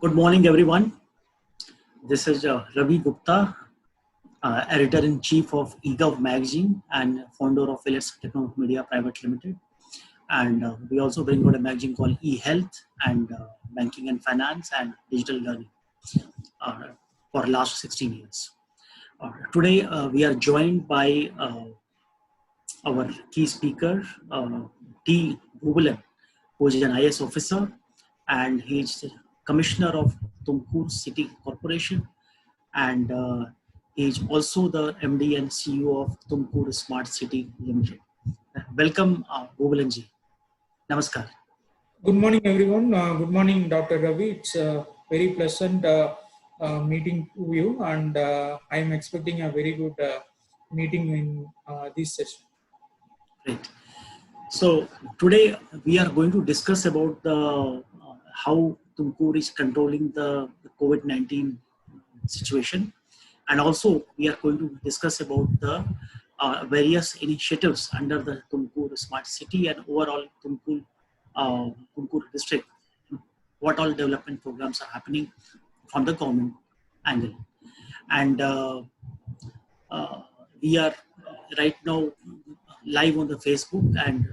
Good morning, everyone. This is Ravi Gupta, Editor-in-Chief of eGov Magazine and founder of Philips Techno Media Private Limited. And we also bring out a magazine called eHealth and Banking and Finance and Digital Learning uh, for last 16 years. Today, we are joined by our key speaker, T. Gopalan, who is an IS officer, and he is Commissioner of Tumkur City Corporation, and he is also the MD and CEO of Tumkur Smart City Limited. Welcome, Gopalanji. Namaskar. Good morning, everyone. Good morning, Dr. Ravi. It's a very pleasant meeting to you, and I am expecting a very good meeting in this session. Great. So today we are going to discuss about the how Tumkur is controlling the COVID-19 situation, and also we are going to discuss about the various initiatives under the Tumkur Smart City and overall Tumkur district. What all development programs are happening from the government angle, and we are right now live on the Facebook, and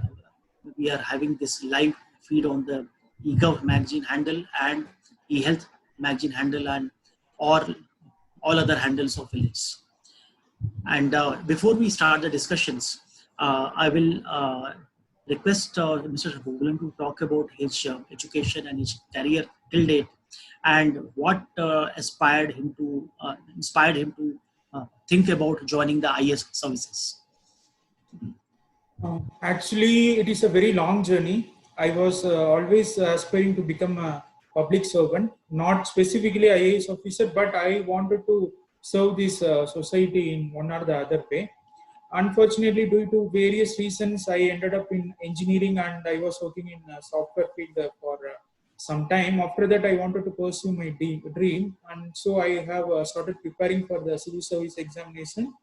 we are having this live feed on the eGov magazine handle and eHealth magazine handle and all other handles of Philips. And before we start the discussions, I will request Mr. Gopalan to talk about his education and his career till date, and what inspired him to think about joining the IS services. Actually, it is a very long journey. I was always aspiring to become a public servant, not specifically IAS officer, but I wanted to serve this society in one or the other way. Unfortunately, due to various reasons, I ended up in engineering and I was working in software field for some time. After that, I wanted to pursue my dream, and so I have started preparing for the civil service examination,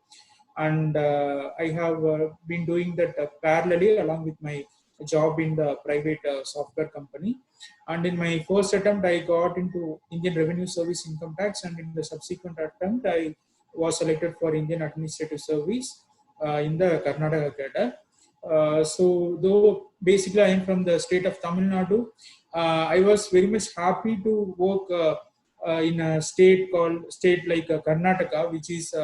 and I have been doing that parallelly along with my job in the private software company. And in my first attempt, I got into Indian Revenue Service Income Tax, and in the subsequent attempt, I was selected for Indian Administrative Service in the Karnataka cadre. So though basically I am from the state of Tamil Nadu, I was very much happy to work in a state like Karnataka, which is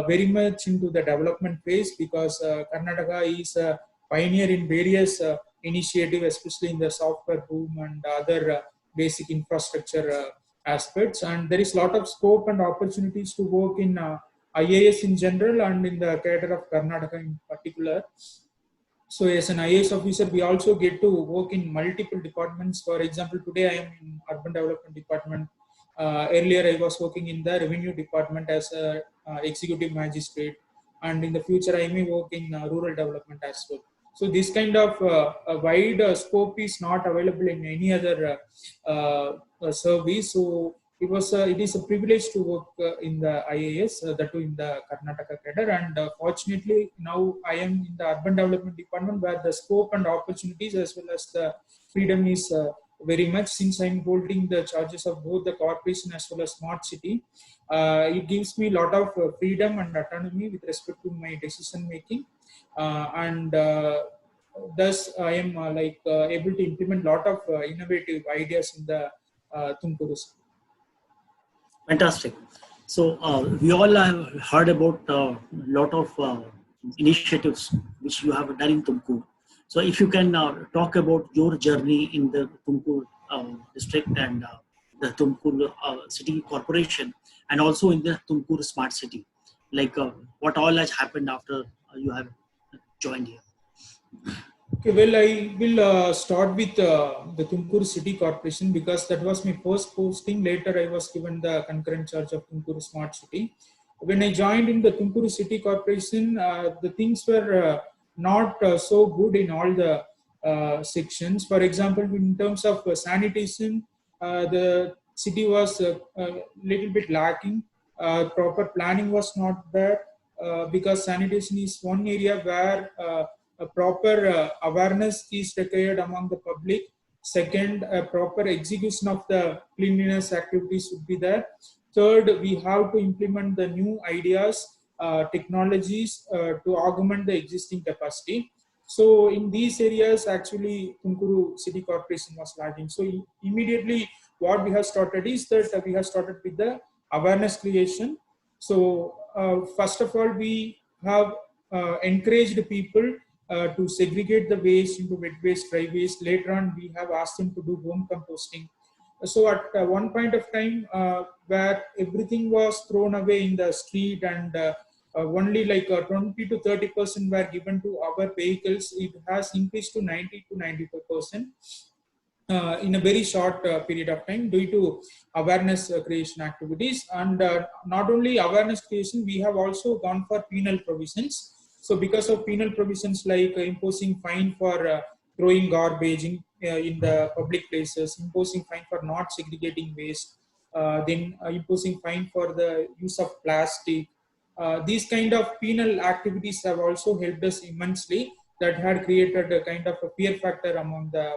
very much into the development phase, because Karnataka is a pioneer in various initiatives, especially in the software boom and other basic infrastructure aspects. And there is a lot of scope and opportunities to work in IAS in general and in the cadre of Karnataka in particular. So as an IAS officer, we also get to work in multiple departments. For example, today I am in Urban Development Department. Earlier, I was working in the Revenue Department as a executive magistrate, and in the future, I may work in rural development as well. So this kind of a wide scope is not available in any other service. So it is a privilege to work in the IAS, that too in the Karnataka cadre. And fortunately, now I am in the Urban Development Department, where the scope and opportunities as well as the freedom is very much, since I'm holding the charges of both the corporation as well as smart city. It gives me a lot of freedom and autonomy with respect to my decision making, and thus I am able to implement a lot of innovative ideas in the Tumkuru. Fantastic. So we all have heard about a lot of initiatives which you have done in Tumkur. So if you can talk about your journey in the Tumkur district and the Tumkur City Corporation, and also in the Tumkur Smart City, like what all has happened after you have joined here. Okay, well, I will start with the Tumkur City Corporation, because that was my first posting. Later, I was given the concurrent charge of Tumkur Smart City. When I joined in the Tumkur City Corporation, the things were not so good in all the sections. For example, in terms of sanitation, the city was a little bit lacking. Proper planning was not there, because sanitation is one area where a proper awareness is required among the public, Second, a proper execution of the cleanliness activities should be there. Third, we have to implement the new ideas, technologies to augment the existing capacity. So in these areas, actually, Tuмкuru City Corporation was lagging. So immediately, what we have started is that we have started with the awareness creation. So first of all, we have encouraged people to segregate the waste into wet waste, dry waste. Later on, we have asked them to do home composting. So at one point of time, where everything was thrown away in the street and only like 20 to 30% were given to our vehicles, it has increased to 90 to 95% in a very short period of time due to awareness creation activities. And not only awareness creation, we have also gone for penal provisions. So because of penal provisions like imposing fine for throwing garbage in the public places, imposing fine for not segregating waste, then imposing fine for the use of plastic. These kind of penal activities have also helped us immensely, that had created a kind of a fear factor among the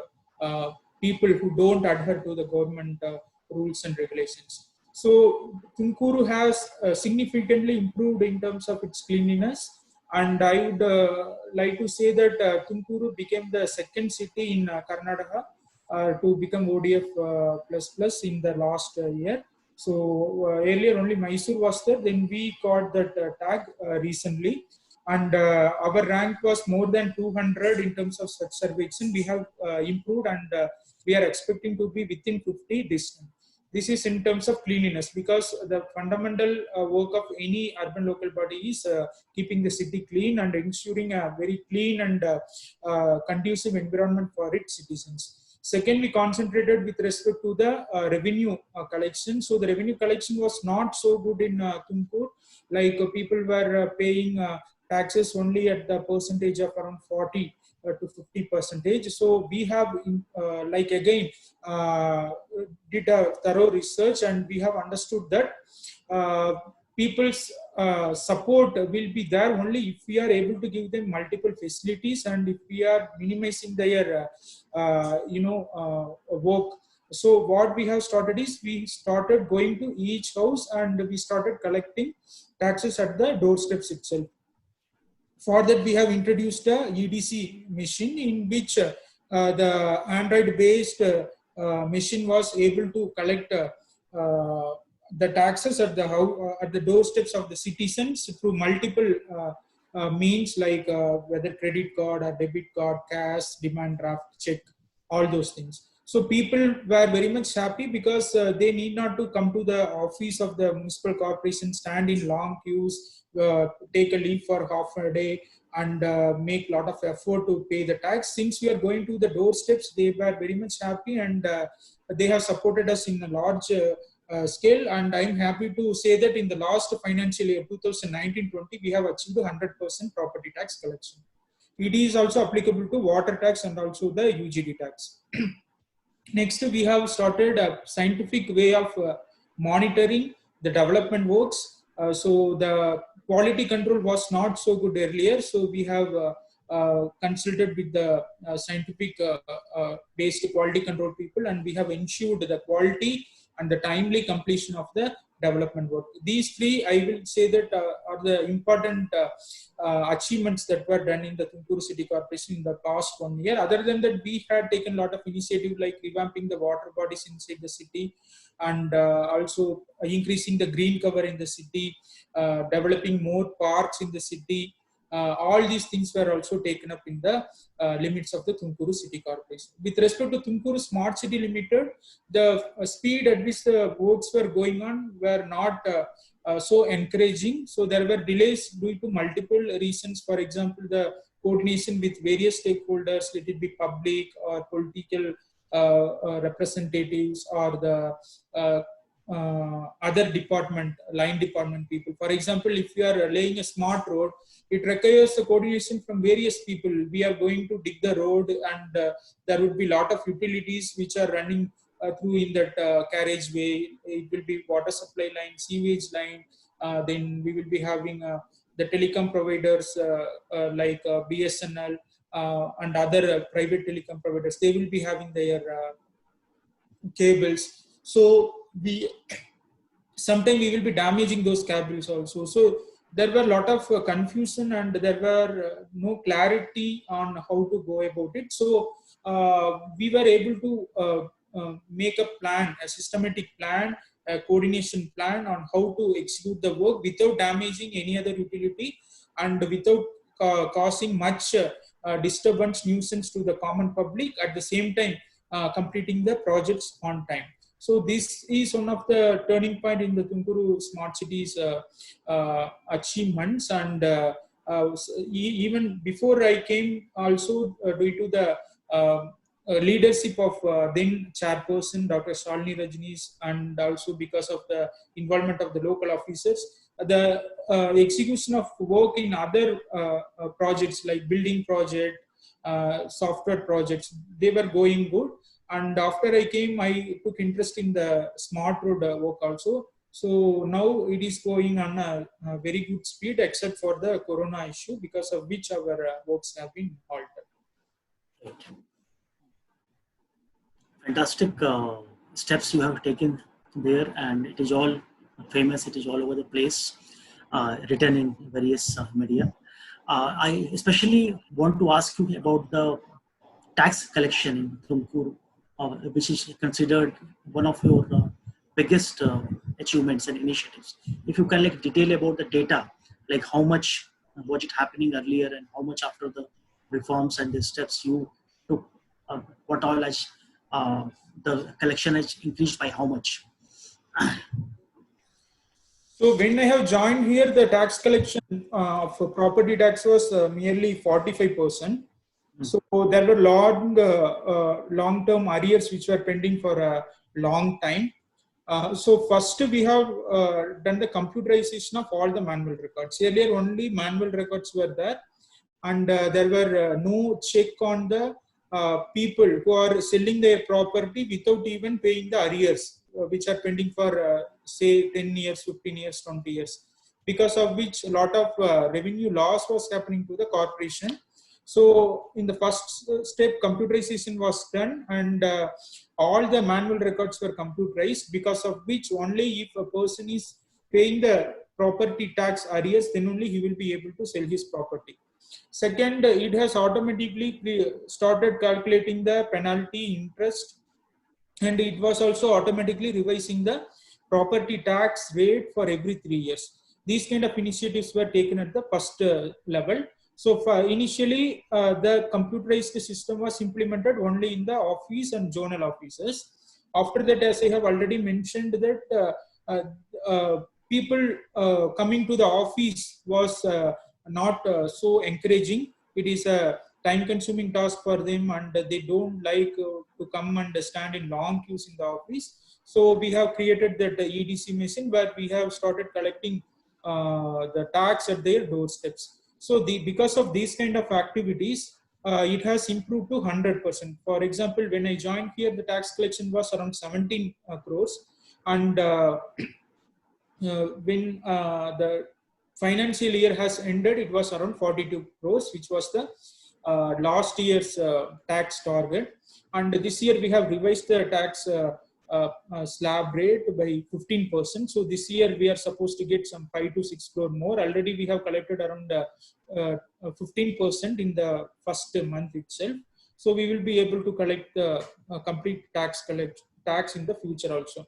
people who don't adhere to the government rules and regulations. So Tuмкuru has significantly improved in terms of its cleanliness, and I would like to say that Tuмкuru became the second city in Karnataka to become ODF in the last year. So earlier only Mysore was there, then we got that tag recently, and our rank was more than 200 in terms of such surveillance. We have improved, and we are expecting to be within 50 this time. This is in terms of cleanliness, because the fundamental work of any urban local body is keeping the city clean and ensuring a very clean and conducive environment for its citizens. Second, we concentrated with respect to the revenue collection. So the revenue collection was not so good in Tumkur. Like people were paying taxes only at the percentage of around 40 to 50%. So we have like again did a thorough research, and we have understood that people's support will be there only if we are able to give them multiple facilities, and if we are minimizing their work. So what we have started is, we started going to each house and we started collecting taxes at the doorsteps itself. For that, we have introduced a EDC machine, in which the Android-based machine was able to collect the taxes at the at the doorsteps of the citizens through multiple means, like whether credit card or debit card, cash, demand draft, check, all those things. So people were very much happy, because they need not to come to the office of the municipal corporation, stand in long queues, take a leave for half a day, and make a lot of effort to pay the tax. Since we are going to the doorsteps, they were very much happy, and they have supported us in a large scale. And I'm happy to say that in the last financial year 2019-20, we have achieved 100% property tax collection. It is also applicable to water tax and also the UGD tax. Next, we have started a scientific way of monitoring the development works. So the quality control was not so good earlier. So we have consulted with the scientific based quality control people, and we have ensured the quality and the timely completion of the development work. These three, I will say that are the important achievements that were done in the Tuмкuru City Corporation in the past 1 year. Other than that, we had taken a lot of initiative, like revamping the water bodies inside the city, and also increasing the green cover in the city, developing more parks in the city. All these things were also taken up in the limits of the Tuмкuru City Corporation. With respect to Tuмкuru Smart City Limited, the speed at which the works were going on were not so encouraging. So there were delays due to multiple reasons. For example, the coordination with various stakeholders, let it be public or political representatives, or the other department, line department people. For example, if you are laying a smart road, it requires the coordination from various people. We are going to dig the road, and there would be a lot of utilities which are running through in that carriageway. It will be water supply line, sewage line. Then we will be having the telecom providers like BSNL, and other private telecom providers, they will be having their cables. So sometimes we will be damaging those cables also. So there were a lot of confusion, and there were no clarity on how to go about it. So we were able to make a plan, a systematic plan, a coordination plan on how to execute the work without damaging any other utility and without causing much disturbance, nuisance to the common public, at the same time completing the projects on time. So this is one of the turning point in the Tumakuru Smart Cities achievements. And even before I came, also due to the leadership of then chairperson Dr. Shalini Rajneesh, and also because of the involvement of the local officers, the execution of work in other projects like building project, software projects, they were going good. And after I came, I took interest in the smart road work also. So now it is going on a very good speed, except for the corona issue, because of which our works have been halted. Fantastic steps you have taken there, and it is all famous. It is all over the place, written in various media. I especially want to ask you about the tax collection in Tumakuru, which is considered one of your biggest achievements and initiatives. If you can detail about the data, like how much was it happening earlier and how much after the reforms and the steps you took, what all has the collection has increased by how much? So when I have joined here, the tax collection of property tax was merely 45%. So there were long-term arrears which were pending for a long time. So first we have done the computerization of all the manual records. Earlier only manual records were there, and there were no check on the people who are selling their property without even paying the arrears, which are pending for say 10 years, 15 years, 20 years, because of which a lot of revenue loss was happening to the corporation. So in the first step, computerization was done, and all the manual records were computerized, because of which only if a person is paying the property tax arrears, then only he will be able to sell his property. Second, it has automatically started calculating the penalty interest, and it was also automatically revising the property tax rate for every 3 years. These kind of initiatives were taken at the first level. So initially, the computerized system was implemented only in the office and zonal offices. After that, as I have already mentioned, that people coming to the office was not so encouraging. It is a time-consuming task for them, and they don't like to come and stand in long queues in the office. So we have created that EDC machine where we have started collecting the tax at their doorsteps. So because of these kind of activities, it has improved to 100%. For example, when I joined here, the tax collection was around 17 crores. And when the financial year has ended, it was around 42 crores, which was the last year's tax target. And this year we have revised the tax slab rate by 15%. So this year we are supposed to get some 5 to 6 crore more. Already we have collected around 15% in the first month itself. So we will be able to collect the complete tax in the future also.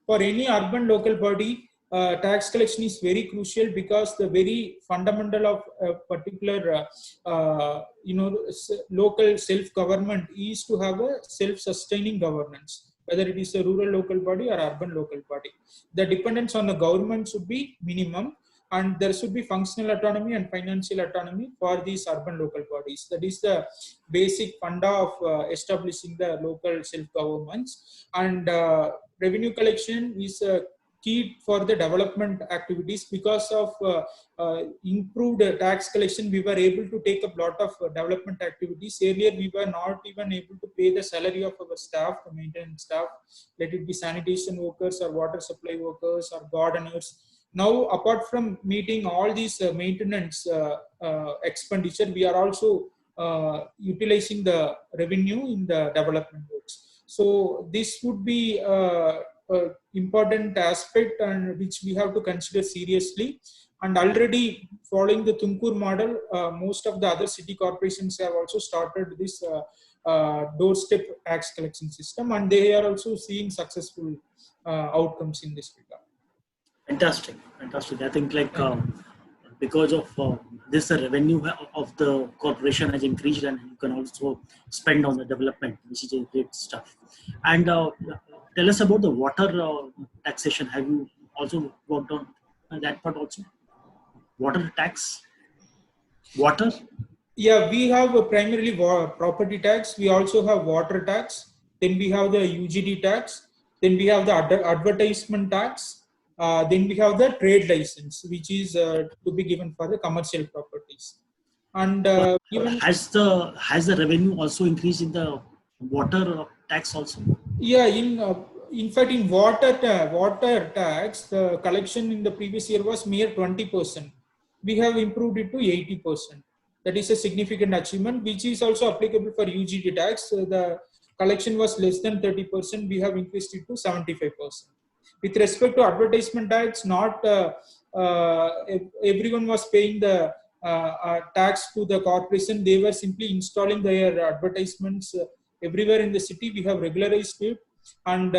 For any urban local body, tax collection is very crucial, because the very fundamental of a particular local self-government is to have a self-sustaining governance, whether it is a rural local body or urban local body. The dependence on the government should be minimum, and there should be functional autonomy and financial autonomy for these urban local bodies. That is the basic funda of establishing the local self-governments. And revenue collection is key for the development activities. Because of improved tax collection, we were able to take up a lot of development activities. Earlier, we were not even able to pay the salary of our staff, the maintenance staff, let it be sanitation workers or water supply workers or gardeners. Now, apart from meeting all these maintenance expenditure, we are also utilizing the revenue in the development works. So this would be important aspect and which we have to consider seriously. And already following the Tumkur model, most of the other city corporations have also started this doorstep tax collection system, and they are also seeing successful outcomes in this regard. Fantastic, fantastic. I think like because of this, the revenue of the corporation has increased, and you can also spend on the development, which is a great stuff. And tell us about the water taxation. Have you also worked on that part also? Water tax? Water? Yeah, we have primarily property tax. We also have water tax. Then we have the UGD tax. Then we have the advertisement tax. Then we have the trade license, which is to be given for the commercial properties. And even has the revenue also increased in the water tax also? Yeah, in fact, in water tax, the collection in the previous year was mere 20%. We have improved it to 80%. That is a significant achievement, which is also applicable for UGD tax. The collection was less than 30%. We have increased it to 75%. With respect to advertisement tax, not everyone was paying the tax to the corporation. They were simply installing their advertisements everywhere in the city. We have regularized it, and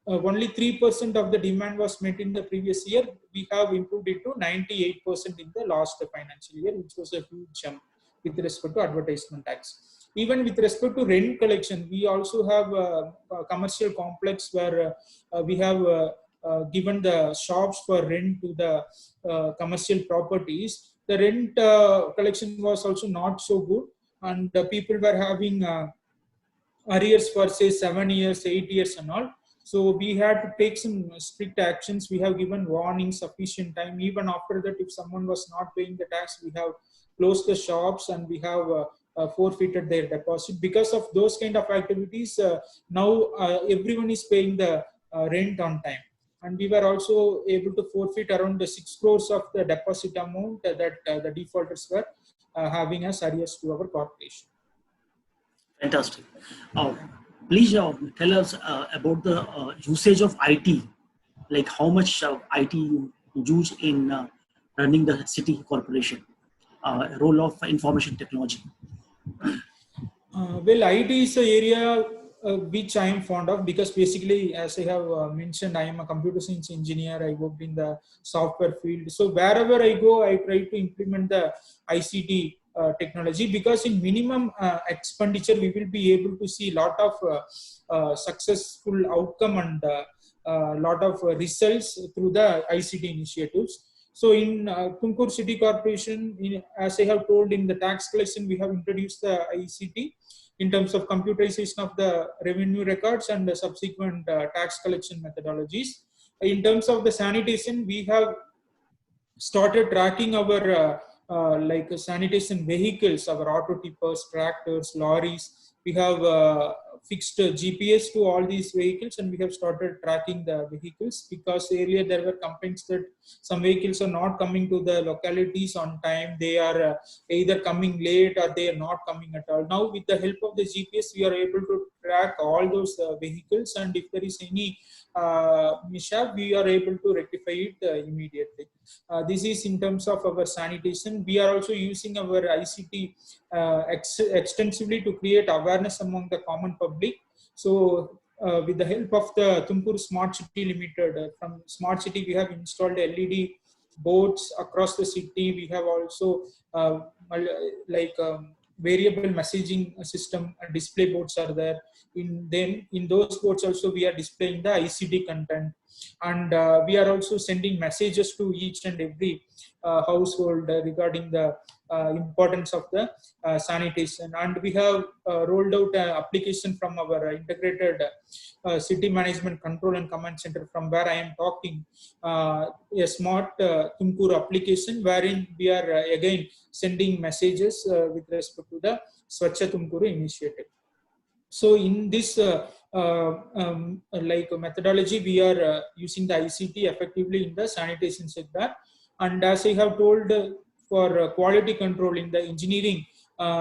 only 3% of the demand was met in the previous year. We have improved it to 98% in the last financial year, which was a huge jump with respect to advertisement tax. Even with respect to rent collection, we also have a commercial complex where we have given the shops for rent to the commercial properties. The rent collection was also not so good, and people were having arrears for say 7 years, 8 years and all. So we had to take some strict actions. We have given warning sufficient time. Even after that, if someone was not paying the tax, we have closed the shops and we have forfeited their deposit. Because of those kind of activities, now everyone is paying the rent on time. And we were also able to forfeit around the 6 crores of the deposit amount that the defaulters were having as arrears to our corporation. Fantastic. Please tell us about the usage of IT, like how much IT you use in running the city corporation, role of information technology. Well, IT is an area which I am fond of, because basically, as I have mentioned, I am a computer science engineer. I worked in the software field. So wherever I go, I try to implement the ICT technology, because in minimum expenditure, we will be able to see a lot of successful outcome and a lot of results through the ICT initiatives. So in Tumkur City Corporation, as I have told, in the tax collection, we have introduced the ICT in terms of computerization of the revenue records and the subsequent tax collection methodologies. In terms of the sanitation, we have started tracking our like sanitation vehicles, our auto tippers, tractors, lorries. We have fixed GPS to all these vehicles, and we have started tracking the vehicles, because earlier there were complaints that some vehicles are not coming to the localities on time. They are either coming late or they are not coming at all. Now with the help of the GPS, we are able to track all those vehicles, and if there is any mishap, we are able to rectify it immediately. This is in terms of our sanitation. We are also using our ICT extensively to create awareness among the common public. So with the help of the Tumkur Smart City Limited, from Smart City, we have installed LED boards across the city. We have also variable messaging system and display boards are there. In those boards also, we are displaying the ICT content, and we are also sending messages to each and every household regarding the importance of the sanitation. And we have rolled out an application from our integrated city management control and command center, from where I am talking, a smart Tumkur application, wherein we are again sending messages with respect to the Swachha Tumkuru initiative. So in this methodology, we are using the ICT effectively in the sanitation sector. And as I have told, for quality control in the engineering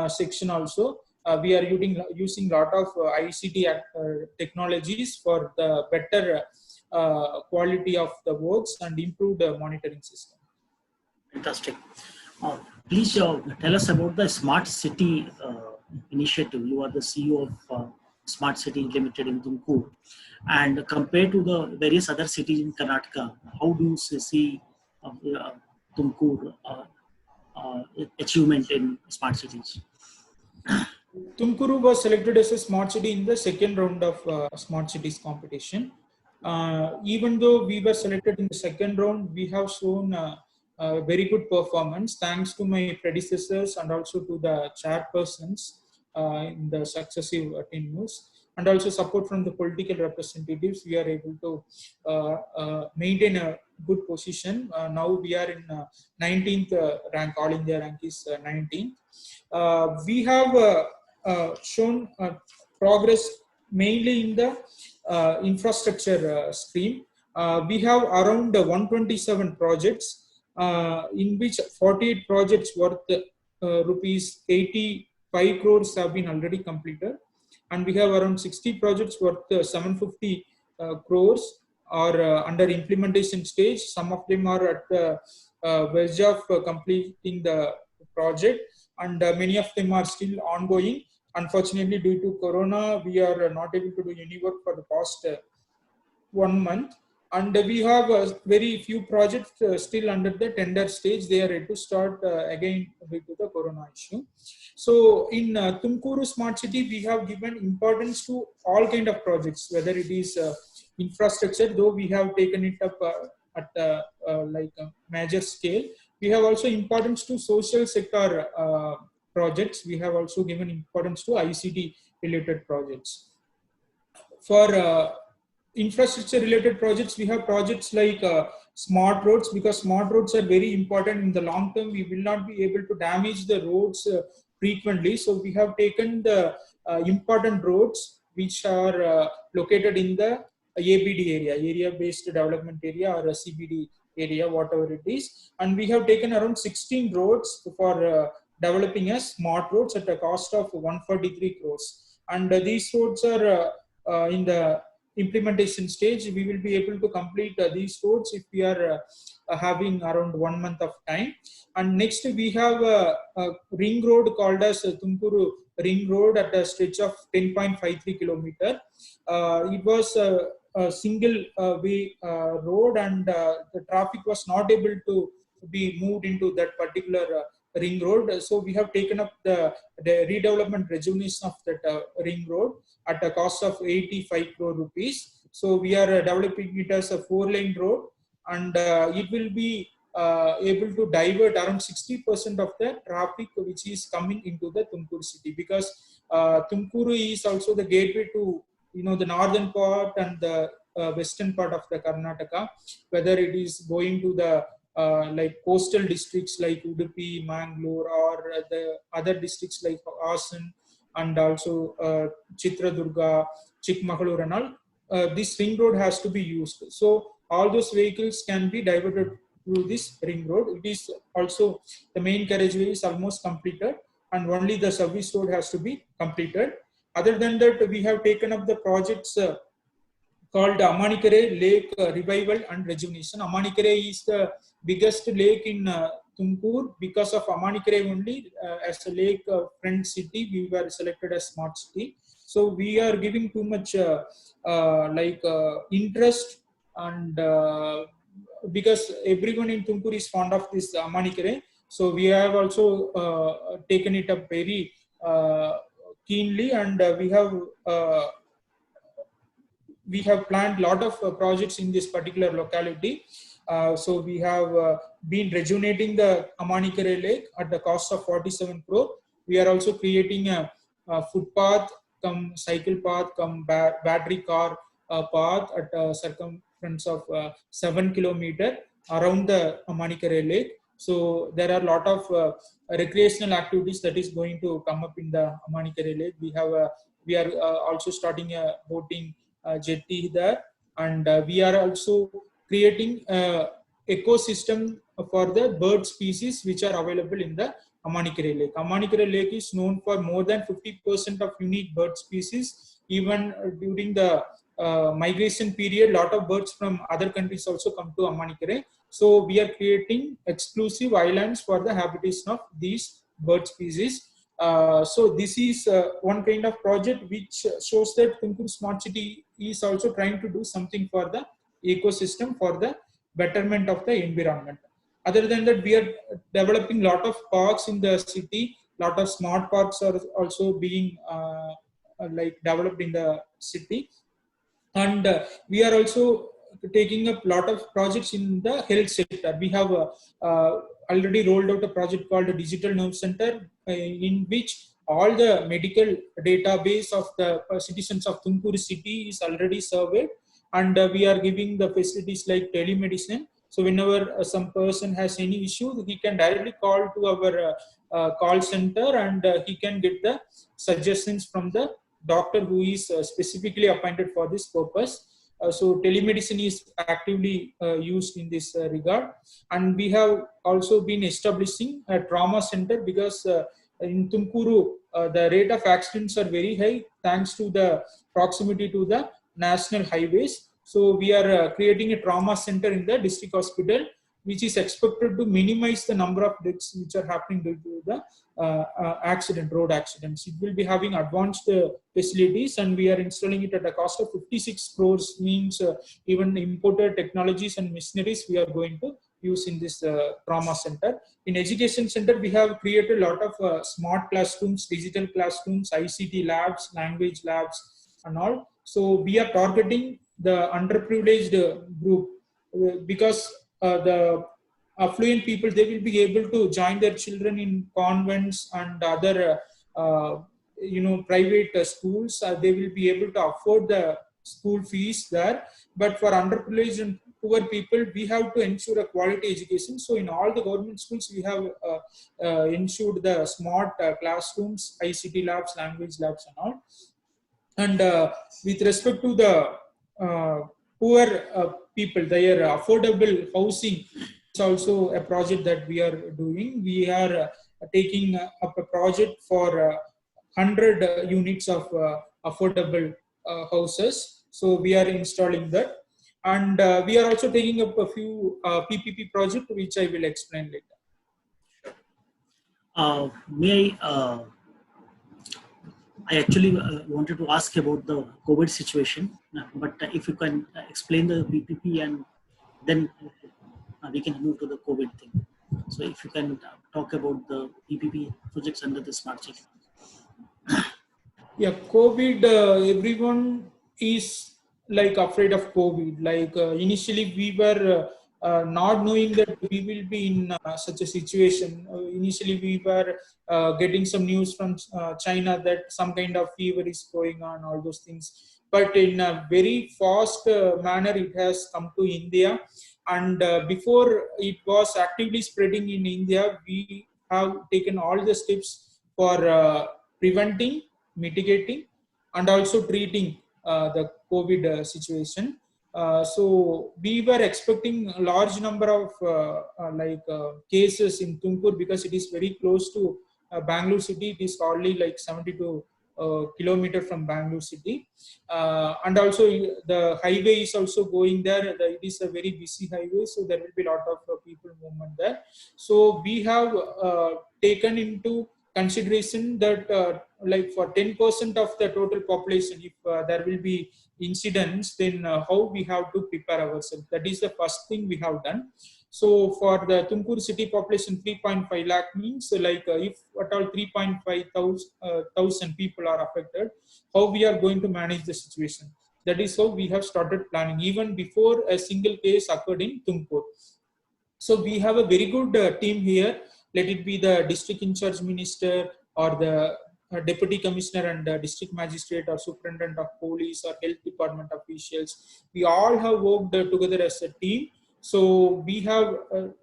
section also. We are using lot of ICT technologies for the better quality of the works and improved monitoring system. Fantastic. Please tell us about the Smart City initiative. You are the CEO of Smart City Limited in Tumkur. And compared to the various other cities in Karnataka, how do you see Tumkur achievement in smart cities? Tumkuru was selected as a smart city in the second round of smart cities competition. Even though we were selected in the second round, we have shown very good performance thanks to my predecessors and also to the chairpersons in the successive tenures, and also support from the political representatives. We are able to maintain a good position. Now we are in 19th rank. All India rank is 19th. We have shown progress mainly in the infrastructure stream. We have around 127 projects, in which 48 projects worth rupees 85 crores have been already completed, and we have around 60 projects worth 750 crores are under implementation stage. Some of them are at the verge of completing the project, and many of them are still ongoing. Unfortunately, due to Corona, we are not able to do any work for the past 1 month. And we have very few projects still under the tender stage. They are ready to start again due to the Corona issue. So in Tumkuru Smart City, we have given importance to all kind of projects, whether it is infrastructure, though we have taken it up at like a major scale. We have also importance to social sector projects. We have also given importance to ICT related projects. For infrastructure related projects, we have projects like smart roads, because smart roads are very important in the long term. We will not be able to damage the roads frequently. So we have taken the important roads which are located in the ABD area based development area, or a CBD area, whatever it is. And we have taken around 16 roads for developing as smart roads at a cost of 143 crores. And these roads are in the implementation stage. We will be able to complete these roads if we are having around 1 month of time. And next we have a ring road called as Tumkuru Ring Road at a stretch of 10.53 kilometer. It was a single way road, and the traffic was not able to be moved into that particular ring road. So we have taken up the redevelopment rejuvenation of that ring road at a cost of 85 crore rupees. So we are developing it as a 4-lane road, and it will be able to divert around 60% of the traffic which is coming into the Tumkuru city, because Tumkuru is also the gateway to the northern part and the western part of the Karnataka, whether it is going to the like coastal districts like Udupi, Mangalore, or the other districts like Asan and also Chitradurga, Chikmagalur and all. This ring road has to be used. So all those vehicles can be diverted through this ring road. It is also, the main carriageway is almost completed, and only the service road has to be completed. Other than that, we have taken up the projects called Amanikere Lake Revival and Rejuvenation. Amanikere is the biggest lake in Tumkur. Because of Amanikere only, as a lake front city, we were selected as smart city. So we are giving too much interest, and because everyone in Tumkur is fond of this Amanikere, so we have also taken it up very keenly, and we have planned a lot of projects in this particular locality. So we have been rejuvenating the Amanikere Lake at the cost of 47 crore. We are also creating a footpath, come cycle path, come battery car path at a circumference of 7 kilometers around the Amanikere Lake. So there are a lot of recreational activities that is going to come up in the Amanikere Lake. We are also starting a boating jetty there, and we are also creating ecosystem for the bird species which are available in the Amanikere Lake. Amanikere Lake is known for more than 50% of unique bird species. Even during the migration period, lot of birds from other countries also come to Amanikere. So we are creating exclusive islands for the habitation of these bird species. So this is one kind of project which shows that Tumkur Smart City is also trying to do something for the ecosystem, for the betterment of the environment. Other than that, we are developing lot of parks in the city. Lot of smart parks are also being like developed in the city, and we are also taking up lot of projects in the health sector. We have already rolled out a project called the Digital Nerve Center, in which all the medical database of the citizens of Tumkur city is already surveyed, and we are giving the facilities like telemedicine. So whenever some person has any issue, he can directly call to our call center, and he can get the suggestions from the doctor who is specifically appointed for this purpose. So telemedicine is actively used in this regard. And we have also been establishing a trauma center, because in Tumkuru, the rate of accidents are very high thanks to the proximity to the national highways. So we are creating a trauma center in the district hospital, which is expected to minimize the number of deaths which are happening due to the road accidents. It will be having advanced facilities, and we are installing it at a cost of 56 crores, means even imported technologies and machineries we are going to use in this trauma center. In education center, we have created a lot of smart classrooms, digital classrooms, ICT labs, language labs, and all. So we are targeting the underprivileged group, because the affluent people, they will be able to join their children in convents and other private schools. They will be able to afford the school fees there. But for underprivileged and poor people, we have to ensure a quality education. So in all the government schools, we have ensured the smart classrooms, ICT labs, language labs, and all. And with respect to the poor people, their affordable housing is also a project that we are doing. We are taking up a project for 100 units of affordable houses. So we are installing that. And we are also taking up a few PPP projects, which I will explain later. I actually wanted to ask about the COVID situation, but if you can explain the PPP, and then we can move to the COVID thing. So if you can talk about the PPP projects under the Smart City. Yeah, COVID, everyone is like afraid of COVID. Like initially we were not knowing that we will be in such a situation. Initially we were getting some news from China that some kind of fever is going on, all those things. But in a very fast manner, it has come to India. And before it was actively spreading in India, we have taken all the steps for preventing, mitigating, and also treating the COVID situation. So we were expecting a large number of cases in Tumkur, because it is very close to Bangalore city. It is hardly like 72 kilometer from Bangalore city, and also the highway is also going there. It is a very busy highway, so there will be a lot of people movement there. So we have taken into consideration that like for 10% of the total population, if there will be incidents, then how we have to prepare ourselves. That is the first thing we have done. So for the Tumkur city population, 3.5 lakh means like if at all 3.5 thousand people are affected, how we are going to manage the situation. That is how we have started planning even before a single case occurred in Tumkur. So we have a very good team here. Let it be the district in charge minister, or the deputy commissioner and district magistrate, or superintendent of police, or health department officials. We all have worked together as a team. So we have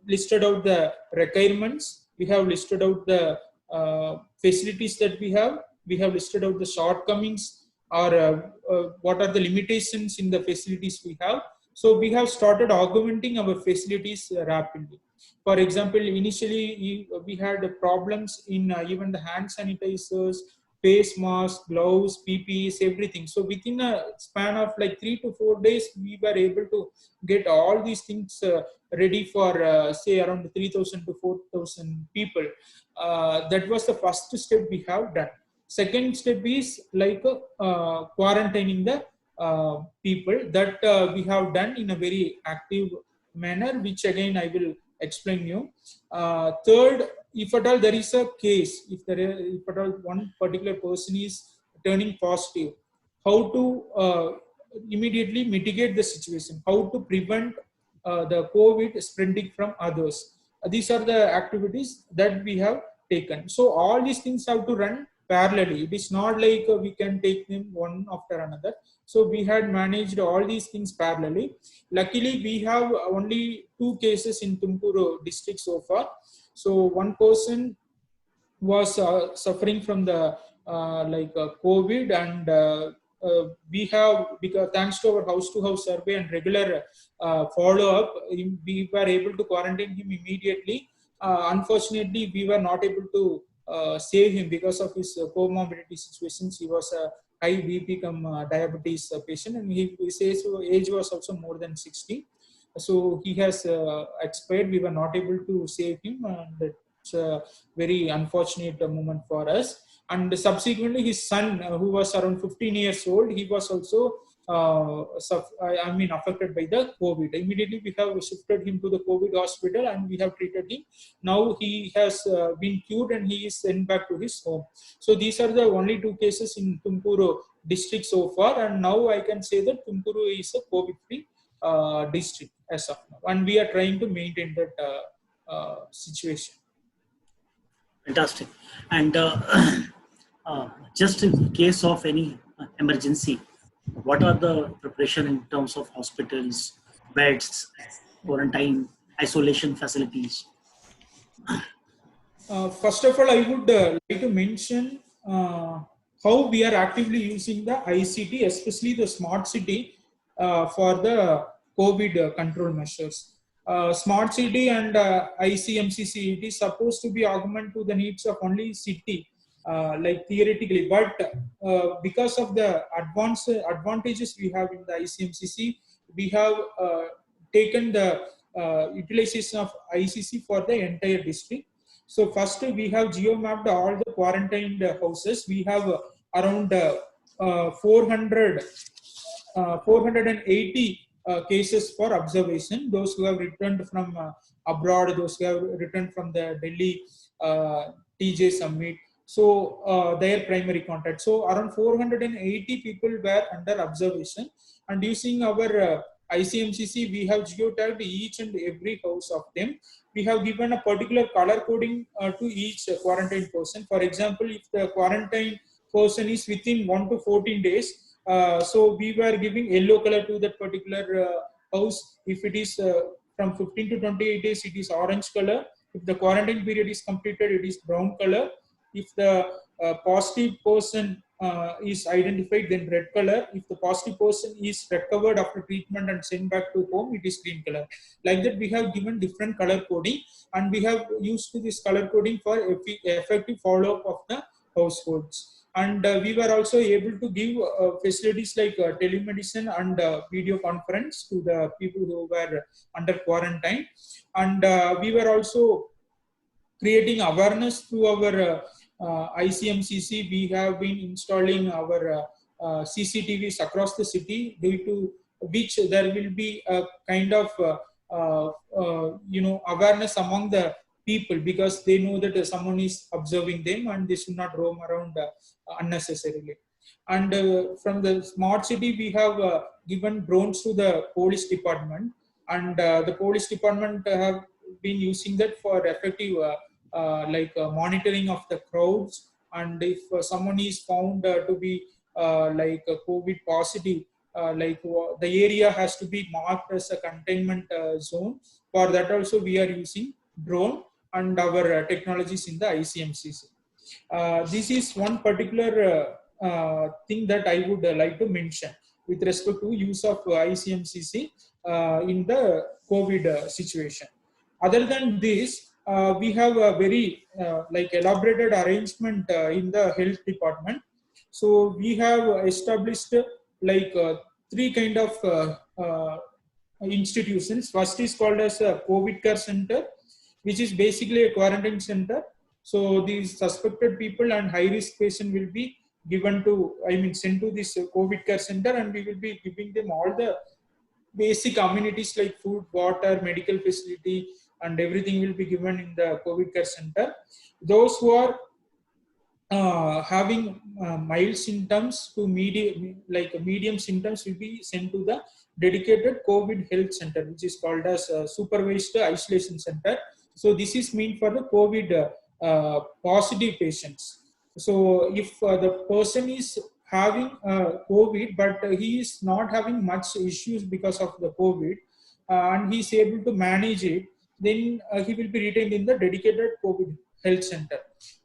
listed out the requirements. We have listed out the facilities that we have. We have listed out the shortcomings, or what are the limitations in the facilities we have. So we have started augmenting our facilities rapidly. For example, initially we had problems in even the hand sanitizers, face masks, gloves, PPEs, everything. So within a span of like 3 to 4 days, we were able to get all these things ready for say around 3,000 to 4,000 people. That was the first step we have done. Second step is like quarantining the people that we have done in a very active manner, which again I will explain you. Third, if at all there is a case, if at all one particular person is turning positive, how to immediately mitigate the situation, how to prevent the COVID spreading from others. These are the activities that we have taken. So all these things have to run parallelly. It is not like we can take them one after another. So we had managed all these things parallelly. Luckily, we have only 2 cases in Tumkuru district so far. So one person was suffering from the COVID, and we have, because thanks to our house-to-house survey and regular follow-up, we were able to quarantine him immediately. Unfortunately, we were not able to save him because of his comorbidity situations. He was a high BP diabetes patient, and his age was also more than 60. So he has expired. We were not able to save him, and it's a very unfortunate moment for us. And subsequently, his son, who was around 15 years old, he was also affected by the COVID. Immediately, we have shifted him to the COVID hospital and we have treated him. Now he has been cured and he is sent back to his home. So these are the only 2 cases in Tumkuru district so far, and now I can say that Tumkuru is a COVID-free district as of now, and we are trying to maintain that situation. Fantastic. And just in case of any emergency, what are the preparation in terms of hospitals, beds, quarantine, isolation facilities? First of all, I would like to mention how we are actively using the ICT, especially the smart city, for the COVID control measures. Smart city and ICMCC, it is supposed to be augment to the needs of only city, like theoretically, but because of the advantages we have in the ICMCC, we have taken the utilization of ICC for the entire district. So first we have geo-mapped all the quarantined houses. We have around 480 cases for observation. Those who have returned from abroad, those who have returned from the Delhi TJ summit. So their primary contact. So around 480 people were under observation, and using our ICMCC, we have geotagged each and every house of them. We have given a particular color coding to each quarantine person. For example, if the quarantine person is within 1 to 14 days, so we were giving yellow color to that particular house. If it is from 15 to 28 days, it is orange color. If the quarantine period is completed, it is brown color. If the positive person is identified, then red color. If the positive person is recovered after treatment and sent back to home, it is green color. Like that, we have given different color coding, and we have used this color coding for effective follow-up of the households. And we were also able to give facilities like telemedicine and video conference to the people who were under quarantine. And we were also creating awareness through our ICMCC. We have been installing our CCTVs across the city, due to which there will be a kind of awareness among the people, because they know that someone is observing them and they should not roam around unnecessarily. And from the smart city, we have given drones to the police department, and the police department have been using that for effective monitoring of the crowds. And if someone is found to be COVID positive, the area has to be marked as a containment zone. For that also we are using drone and our technologies in the ICMCC. This is one particular thing that I would like to mention with respect to use of ICMCC in the COVID situation. Other than this, we have a very like elaborated arrangement in the health department. So we have established like three kind of institutions. First is called as a COVID care center, which is basically a quarantine center. So these suspected people and high risk patient will be given to, I mean, sent to this COVID care center, and we will be giving them all the basic amenities like food, water, medical facility, and everything will be given in the COVID care center. Those who are having mild symptoms to medium symptoms will be sent to the dedicated COVID health center, which is called as supervised isolation center. So this is meant for the COVID positive patients. So if the person is having COVID, but he is not having much issues because of the COVID, and he is able to manage it, then he will be retained in the dedicated COVID health center.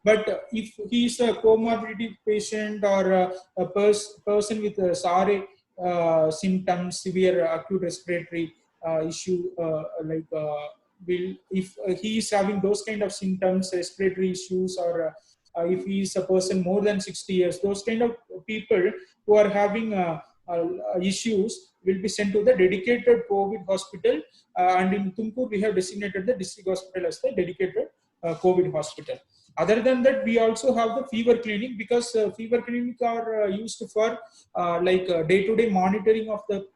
But if he is a comorbidity patient or a person with SARA symptoms, severe acute respiratory issue, will if he is having those kind of symptoms, respiratory issues, or if he is a person more than 60 years, those kind of people who are having issues will be sent to the dedicated COVID hospital. And in Tumkur, we have designated the district hospital as the dedicated COVID hospital. Other than that, we also have the fever clinic, because fever clinic are used for day-to-day monitoring of the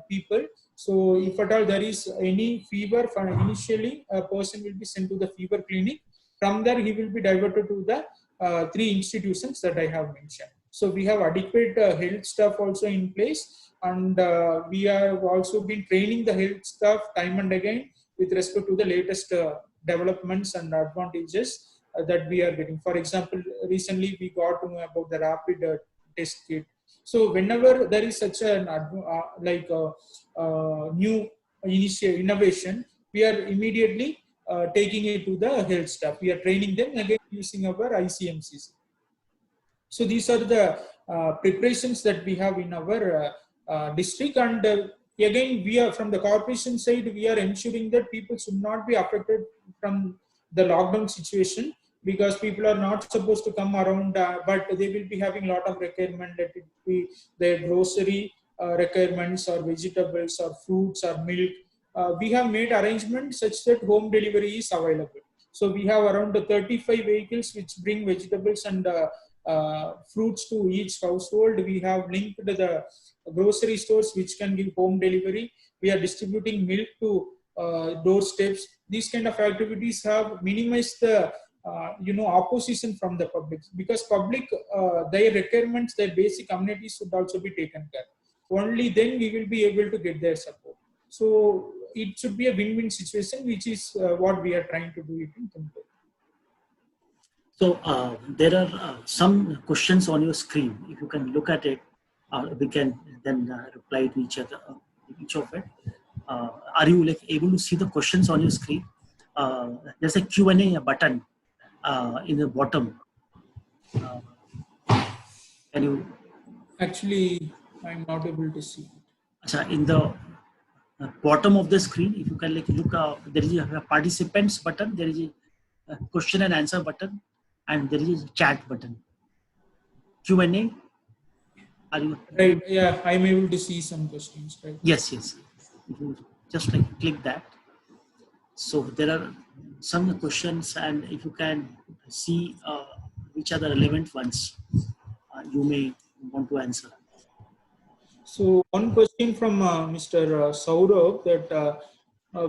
people. So if at all there is any fever, initially a person will be sent to the fever clinic. From there, he will be diverted to the three institutions that I have mentioned. So we have adequate health staff also in place, and we have also been training the health staff time and again with respect to the latest developments and advantages that we are getting. For example, recently we got to know about the rapid test kit. So whenever there is such an new innovation, we are immediately taking it to the health staff. We are training them again using our ICMCs. So these are the preparations that we have in our district. And again, we are from the corporation side, we are ensuring that people should not be affected from the lockdown situation, because people are not supposed to come around, but they will be having a lot of requirement, that it be their grocery requirements or vegetables or fruits or milk. We have made arrangements such that home delivery is available. So we have around 35 vehicles which bring vegetables and fruits to each household. We have linked the grocery stores which can give home delivery. We are distributing milk to doorsteps. These kind of activities have minimized the opposition from the public, because public their requirements, their basic amenities should also be taken care. Only then we will be able to get their support. So it should be a win-win situation, which is what we are trying to do it in Tumkur. So there are some questions on your screen. If you can look at it, we can then reply to each other, each of it. Are you able to see the questions on your screen? There's a Q&A button in the bottom. Can you? Actually, I'm not able to see it. In the bottom of the screen, if you can look, there is a participants button, there is a question and answer button, and there is a chat button. Q&A. Are you? Right. Yeah, I'm able to see some questions. Right. Yes. If you just click that. So there are some questions, and if you can see which are the relevant ones, you may want to answer. So one question from Mr. Saurabh, that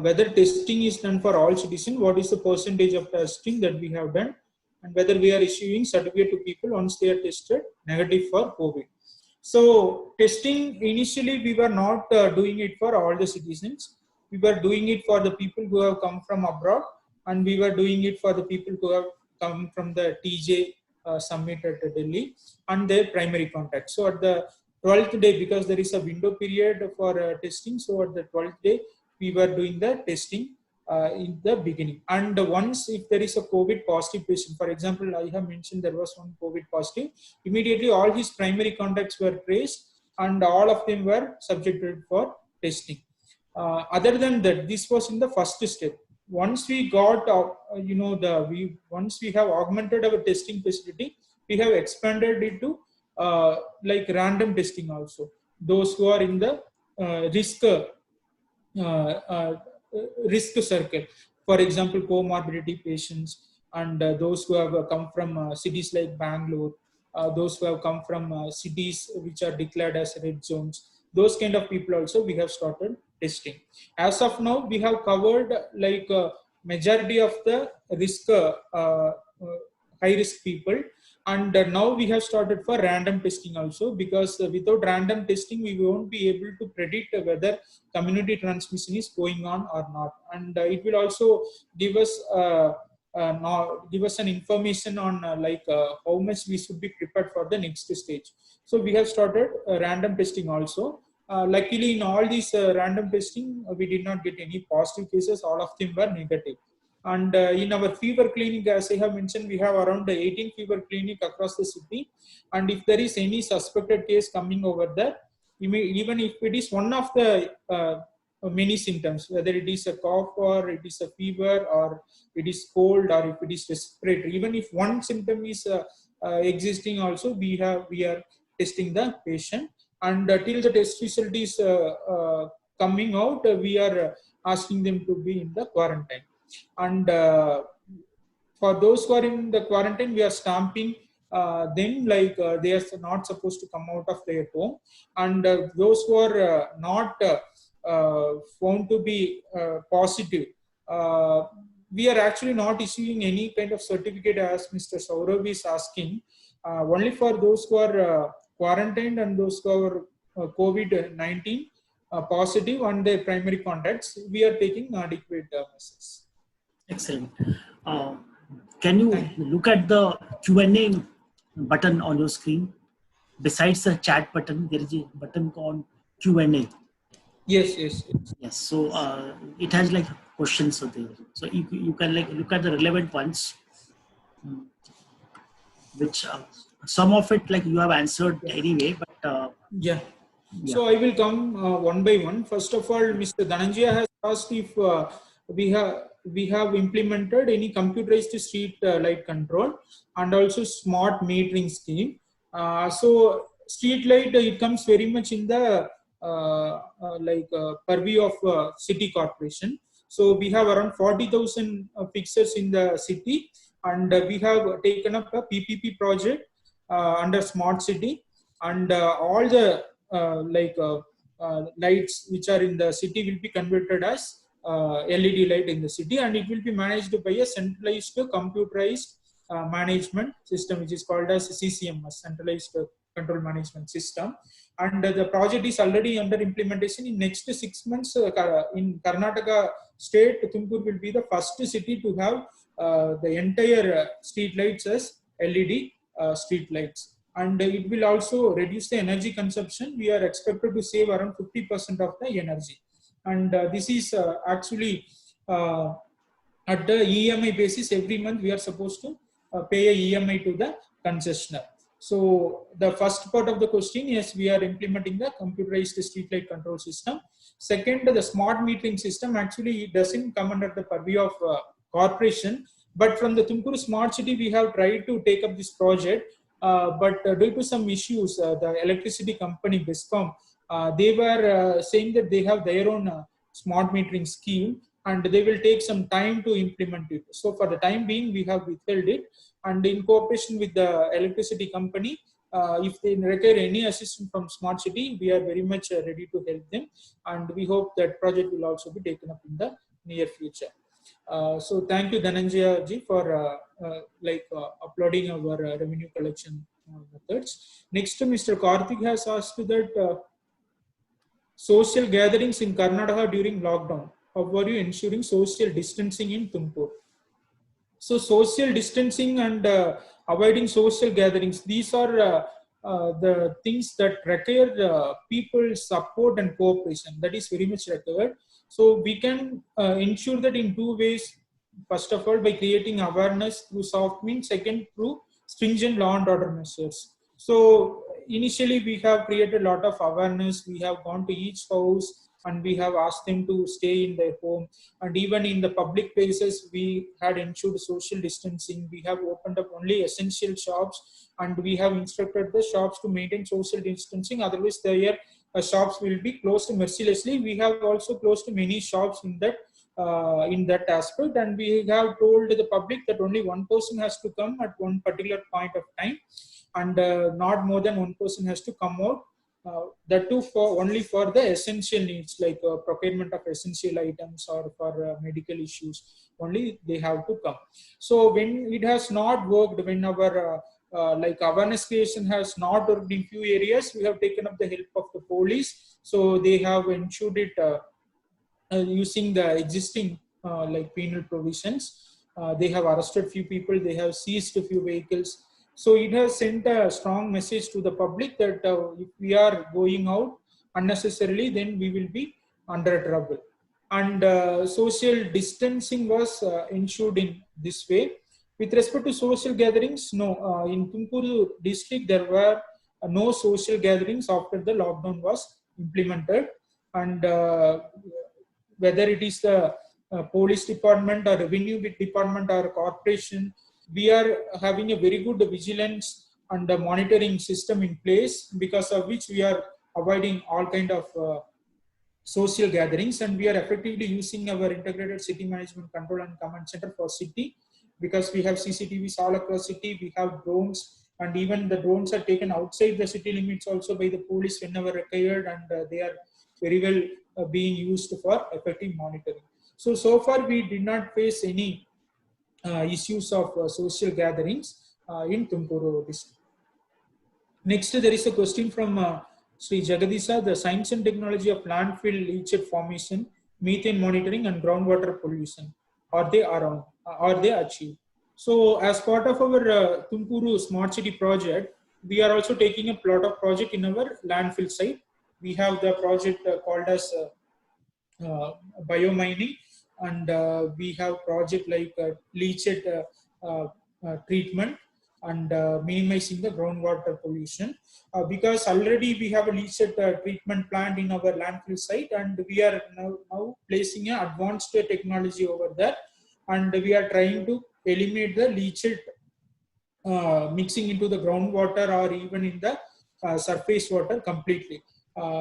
whether testing is done for all citizens, what is the percentage of testing that we have done, and whether we are issuing certificate to people once they are tested negative for COVID. So testing, initially we were not doing it for all the citizens. We were doing it for the people who have come from abroad, and we were doing it for the people who have come from the TJ summit at Delhi and their primary contact. So at the 12th day, because there is a window period for testing, so at the 12th day we were doing the testing in the beginning. And once if there is a COVID positive patient, for example, I have mentioned there was one COVID positive, immediately all his primary contacts were traced and all of them were subjected for testing. Other than that, this was in the first step. once we got, once we have augmented our testing facility, we have expanded it to like random testing also. Those who are in the uh, uh, risk circle, for example, comorbidity patients, and those who have come from cities like Bangalore, those who have come from cities which are declared as red zones, those kind of people also we have started testing. As of now, we have covered like majority of the risk, high risk people, and now we have started for random testing also, because without random testing we won't be able to predict whether community transmission is going on or not, and it will also give us give us an information on how much we should be prepared for the next stage. So we have started random testing also. Luckily, in all these random testing, we did not get any positive cases. All of them were negative. And in our fever clinic, as I have mentioned, we have around 18 fever clinic across the city. And if there is any suspected case coming over there, even if it is one of the many symptoms, whether it is a cough or it is a fever or it is cold or if it is respiratory, even if one symptom is existing also, we are testing the patient. And till the test result is coming out, we are asking them to be in the quarantine. And for those who are in the quarantine, we are stamping them like they are not supposed to come out of their home. And those who are not found to be positive, we are actually not issuing any kind of certificate, as Mr. Saurav is asking. Only for those who are quarantined and those who are COVID-19 positive and their primary contacts, we are taking adequate measures. Excellent. Can you look at the Q&A button on your screen? Besides the chat button, there is a button called Q&A. Yes. So it has like questions there. So you can like look at the relevant ones, which some of it like you have answered anyway, but yeah. So I will come one by one. First of all, Mr. Dhananjaya has asked if we have implemented any computerized street light control and also smart metering scheme. So street light, it comes very much in the purview of city corporation. So we have around 40,000 fixtures in the city, and we have taken up a PPP project under smart city, and all the lights which are in the city will be converted as LED light in the city, and it will be managed by a centralized computerized management system, which is called as CCMS, centralized control management system. And the project is already under implementation. In next 6 months, in Karnataka state, Tumkur will be the first city to have the entire street lights as LED street lights. And it will also reduce the energy consumption. We are expected to save around 50% of the energy. And this is actually at the EMI basis. Every month we are supposed to pay a EMI to the concessionaire. So the first part of the question is, we are implementing the computerized street light control system. Second, the smart metering system actually doesn't come under the purview of corporation, but from the Tumkur Smart City we have tried to take up this project. But due to some issues, the electricity company BESCOM, they were saying that they have their own smart metering scheme and they will take some time to implement it. So for the time being, we have withheld it, and in cooperation with the electricity company, if they require any assistance from Smart City, we are very much ready to help them, and we hope that project will also be taken up in the near future. So thank you, Dhananjaya ji, for uploading our revenue collection methods. Next, Mr. Karthik has asked that social gatherings in Karnataka during lockdown. How are you ensuring social distancing in Tumkur? So social distancing and avoiding social gatherings, these are the things that require people's support and cooperation. That is very much required. So we can ensure that in two ways. First of all, by creating awareness through soft means. Second, through stringent law and order measures. So initially we have created a lot of awareness. We have gone to each house and we have asked them to stay in their home. And even in the public places, we had ensured social distancing. We have opened up only essential shops, and we have instructed the shops to maintain social distancing. Otherwise, their shops will be closed mercilessly. We have also closed many shops in that aspect, and we have told the public that only one person has to come at one particular point of time, and not more than one person has to come out. That too for only for the essential needs, like procurement of essential items or for medical issues. Only they have to come. So when it has not worked, when our like awareness creation has not worked in few areas, we have taken up the help of the police. So they have ensured it using the existing like penal provisions. They have arrested few people. They have seized a few vehicles. So it has sent a strong message to the public that if we are going out unnecessarily, then we will be under trouble. And social distancing was ensured in this way. With respect to social gatherings, no. In Tumakuru district, there were no social gatherings after the lockdown was implemented. And whether it is the police department or revenue department or corporation, we are having a very good vigilance and monitoring system in place, because of which we are avoiding all kind of social gatherings, and we are effectively using our integrated city management control and command center for city, because we have CCTVs all across city. We have drones, and even the drones are taken outside the city limits also by the police whenever required, and they are very well being used for effective monitoring. So far we did not face any issues of social gatherings in Tumakuru district. Next, there is a question from Sri Jagadisa. The science and technology of landfill leachate formation, methane monitoring, and groundwater pollution, are they around? Are they achieved? So, as part of our Tumakuru Smart City project, we are also taking a plot of project in our landfill site. We have the project called as biomining, and we have project like leachate treatment and minimizing the groundwater pollution, because already we have a leachate treatment plant in our landfill site, and we are now placing an advanced technology over there, and we are trying to eliminate the leachate mixing into the groundwater or even in the surface water completely.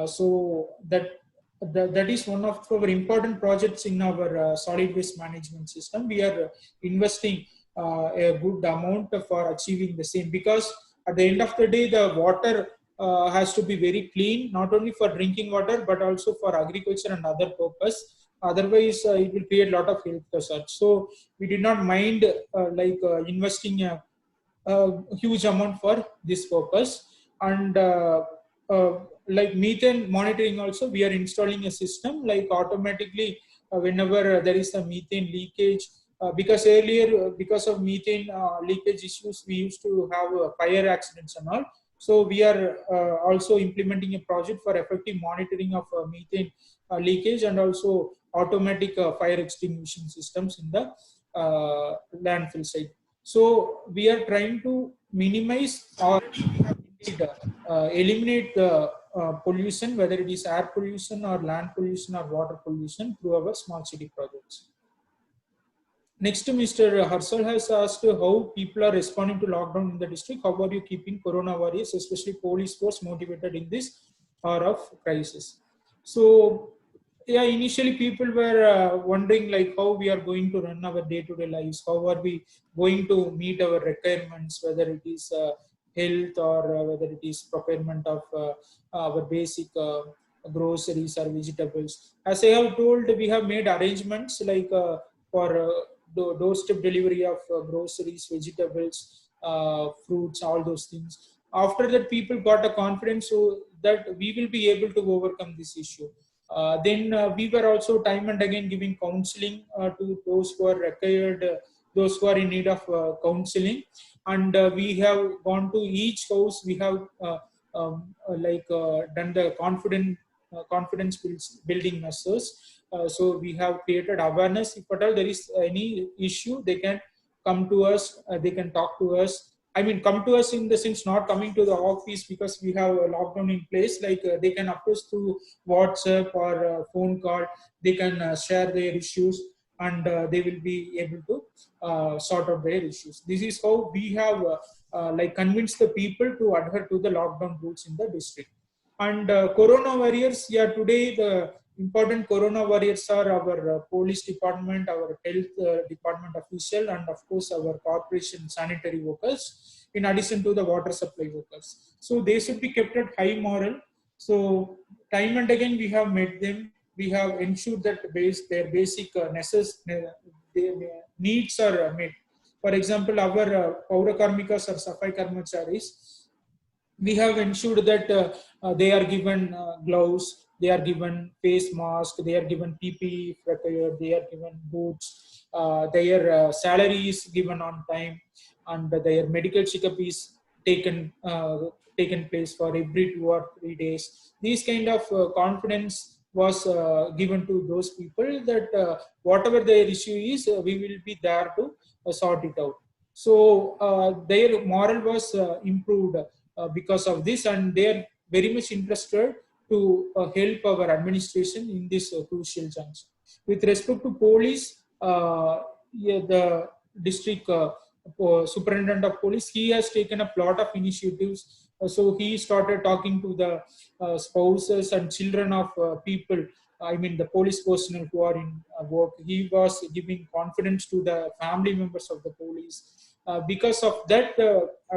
So that is one of our important projects in our solid waste management system. We are investing a good amount for achieving the same, because at the end of the day, the water has to be very clean, not only for drinking water but also for agriculture and other purpose. Otherwise, it will create a lot of health hazards. So we did not mind investing a huge amount for this purpose. And like methane monitoring also, we are installing a system like automatically whenever there is a methane leakage, because earlier because of methane leakage issues, we used to have fire accidents and all. So we are also implementing a project for effective monitoring of methane leakage, and also automatic fire extinguishing systems in the landfill site. So we are trying to minimize or eliminate the pollution, whether it is air pollution or land pollution or water pollution, through our smart city projects. Next, Mr. Harsal has asked how people are responding to lockdown in the district. How are you keeping corona warriors, especially police force, motivated in this hour of crisis? So, yeah, initially people were wondering like how we are going to run our day-to-day lives. How are we going to meet our requirements, whether it is health or whether it is procurement of our basic groceries or vegetables. As I have told, we have made arrangements like for doorstep delivery of groceries, vegetables, fruits, all those things. After that, people got a confidence so that we will be able to overcome this issue. Then we were also time and again giving counseling to those who are required, those who are in need of counseling. And we have gone to each house. We have done the confidence building measures. So we have created awareness. If at all there is any issue, they can come to us. They can talk to us. I mean, come to us in the sense not coming to the office because we have a lockdown in place. Like they can approach through WhatsApp or phone call. They can share their issues, and they will be able to sort out their issues. This is how we have like convinced the people to adhere to the lockdown rules in the district. And corona warriors, yeah, today the important corona warriors are our police department, our health department official, and of course our corporation sanitary workers, in addition to the water supply workers. So they should be kept at high moral. So time and again we have met them. We have ensured that their basic their needs are met. For example, our Paura Karmikas or Safai Karmacharis, we have ensured that they are given gloves, they are given face mask, they are given PPE, they are given boots, their salary is given on time, and their medical checkup is taken place for every 2 or 3 days. These kind of confidence was given to those people that whatever their issue is, we will be there to sort it out. So their moral was improved because of this, and they are very much interested to help our administration in this crucial junction. With respect to police, yeah, the district superintendent of police, he has taken a lot of initiatives. So he started talking to the spouses and children of people, I mean the police personnel who are in work. He was giving confidence to the family members of the police. Because of that,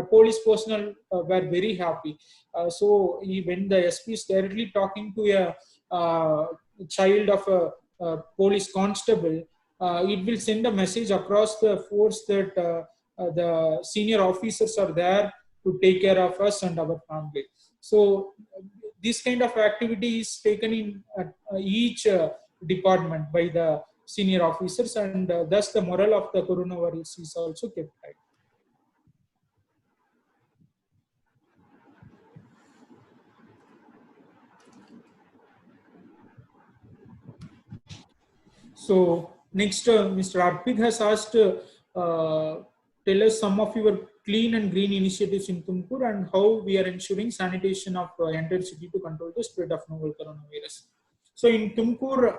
police personnel were very happy. When the SP is directly talking to a child of a police constable, it will send a message across the force that the senior officers are there to take care of us and our family. So this kind of activity is taken in each department by the senior officers, and thus the morale of the corona warriors is also kept high. So next, Mr. Arpit has asked, tell us some of your clean and green initiatives in Tumkur and how we are ensuring sanitation of entire city to control the spread of novel coronavirus. So in Tumkur,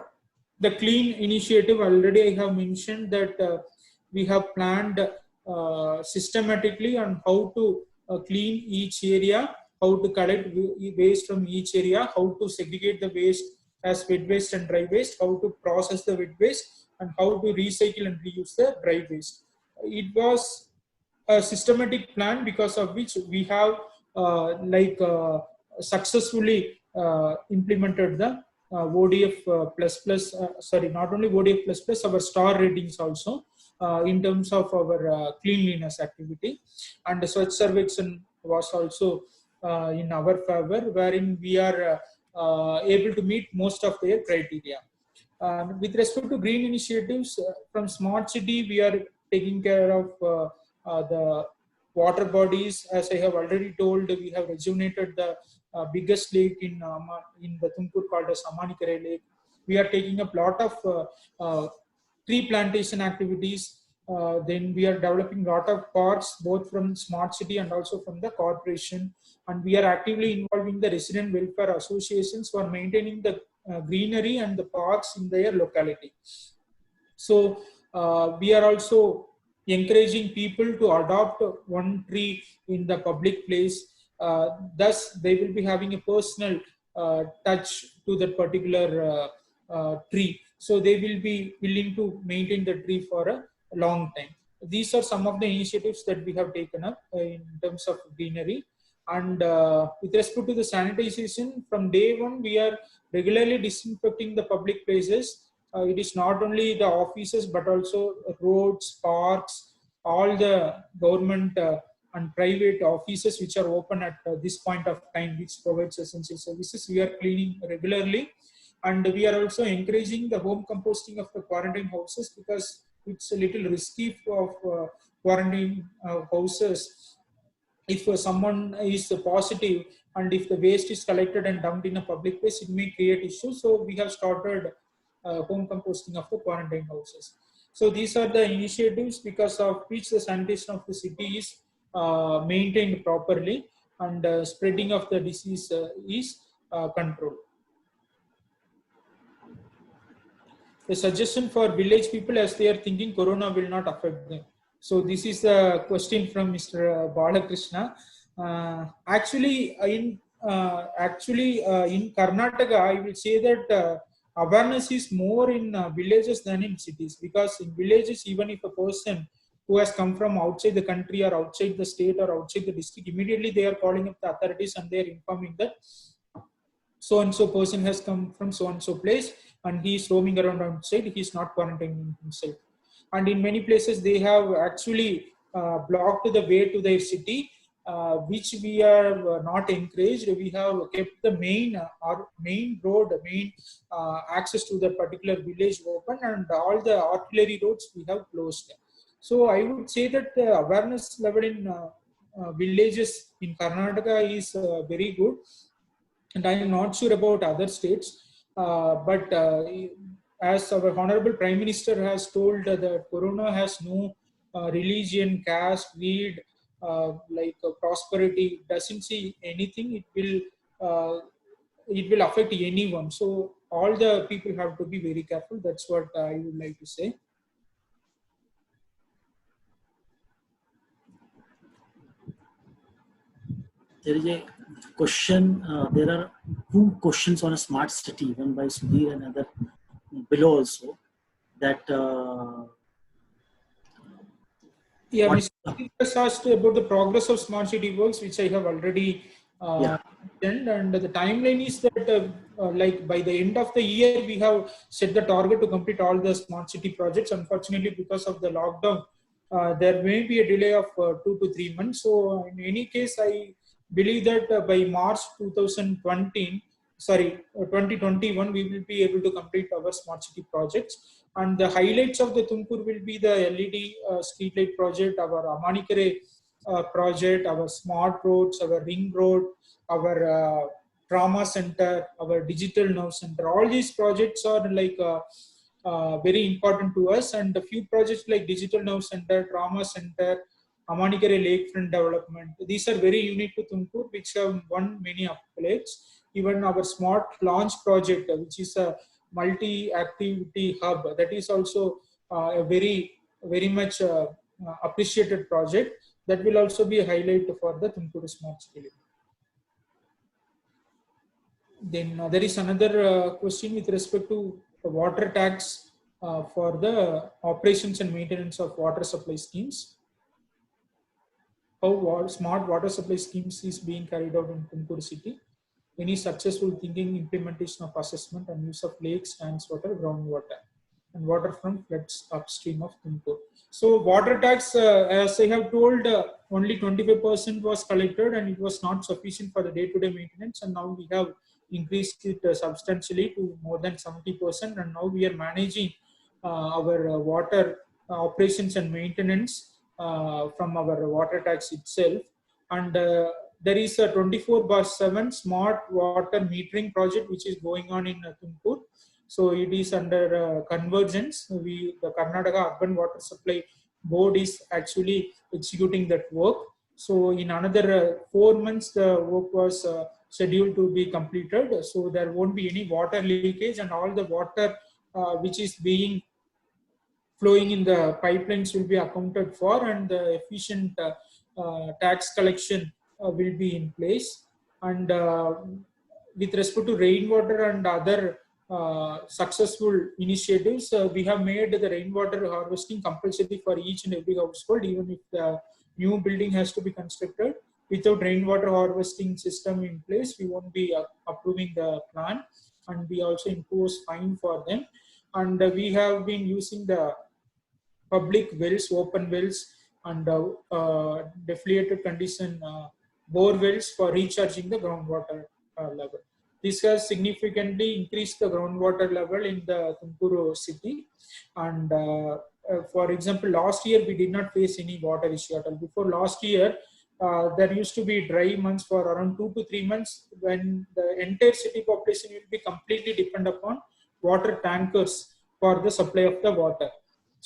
the clean initiative, already I have mentioned that we have planned systematically on how to clean each area, how to collect waste from each area, how to segregate the waste as wet waste and dry waste, how to process the wet waste, and how to recycle and reuse the dry waste. It was a systematic plan because of which we have successfully implemented the ODF sorry, not only ODF plus plus, our star ratings also in terms of our cleanliness activity. And the Swachh Sarvekshan was also in our favor, wherein we are able to meet most of their criteria. With respect to green initiatives, from Smart City, we are taking care of the water bodies. As I have already told, we have rejuvenated the biggest lake in the Tumkur called as Amanikare Lake. We are taking up a lot of tree plantation activities. Then we are developing a lot of parks, both from Smart City and also from the corporation. And we are actively involving the resident welfare associations for maintaining the greenery and the parks in their locality. So we are also encouraging people to adopt one tree in the public place. Thus, they will be having a personal touch to that particular tree. So they will be willing to maintain the tree for a long time. These are some of the initiatives that we have taken up in terms of greenery. And with respect to the sanitization, from day one, we are regularly disinfecting the public places. It is not only the offices, but also roads, parks, all the government and private offices which are open at this point of time, which provides essential services. We are cleaning regularly. And we are also encouraging the home composting of the quarantine houses, because it's a little risky of quarantine houses. If someone is positive and if the waste is collected and dumped in a public place, it may create issues. So we have started home composting of the quarantine houses. So these are the initiatives because of which the sanitation of the city is maintained properly, and spreading of the disease is controlled. The suggestion for village people, as they are thinking corona will not affect them. So this is a question from Mr. Balakrishna. In Karnataka, I will say that awareness is more in villages than in cities, because in villages, even if a person who has come from outside the country or outside the state or outside the district, immediately they are calling up the authorities and they are informing that so and so person has come from so and so place and he is roaming around outside, he is not quarantining himself. And in many places they have actually blocked the way to their city, which we are not encouraged. We have kept the main road, main access to the particular village open, and all the artillery roads we have closed. So I would say that the awareness level in villages in Karnataka is very good, and I am not sure about other states. But as our Honorable Prime Minister has told, that Corona has no religion, caste, creed, prosperity. Doesn't see anything. It will affect anyone. So all the people have to be very careful. That's what I would like to say. There is a question. There are two questions on a smart city, one by Sudhir and other below also. That yeah, Mr. has asked about the progress of smart city works, which I have already mentioned, and the timeline is that like by the end of the year we have set the target to complete all the smart city projects. Unfortunately, because of the lockdown, there may be a delay of 2 to 3 months. So in any case, I believe that by March 2021, we will be able to complete our smart city projects. And the highlights of the Tumkur will be the LED streetlight project, our Amanikere project, our smart roads, our ring road, our trauma center, our digital nerve center. All these projects are like very important to us, and a few projects like digital nerve center, trauma center, Amanikere lakefront development, these are very unique to Tumkur, which have won many accolades. Even our smart launch project, which is a multi-activity hub, that is also a very much appreciated project. That will also be a highlight for the Tumkur Smart City. Then there is another question with respect to the water tax for the operations and maintenance of water supply schemes. How smart water supply schemes is being carried out in Tumkur city. Any successful thinking, implementation of assessment and use of lakes, tanks, water, groundwater, and water from floods upstream of Tumkur. So water tax, as I have told, only 25% was collected, and it was not sufficient for the day-to-day maintenance. And now we have increased it substantially to more than 70%. And now we are managing our water operations and maintenance from our water tax itself. And there is a 24/7 smart water metering project which is going on in Tumkur. So it is under convergence. The Karnataka Urban Water Supply Board is actually executing that work. So in another 4 months, the work was scheduled to be completed. So there won't be any water leakage, and all the water which is being flowing in the pipelines will be accounted for, and the efficient tax collection will be in place. And with respect to rainwater and other successful initiatives, we have made the rainwater harvesting compulsory for each and every household, even if the new building has to be constructed. Without rainwater harvesting system in place, we won't be approving the plan, and we also impose fine for them. And we have been using the public wells, open wells, and deflated condition bore wells for recharging the groundwater level. This has significantly increased the groundwater level in the Tumkur city. And for example, last year we did not face any water issue at all. Before last year, there used to be dry months for around 2 to 3 months, when the entire city population will be completely dependent upon water tankers for the supply of the water.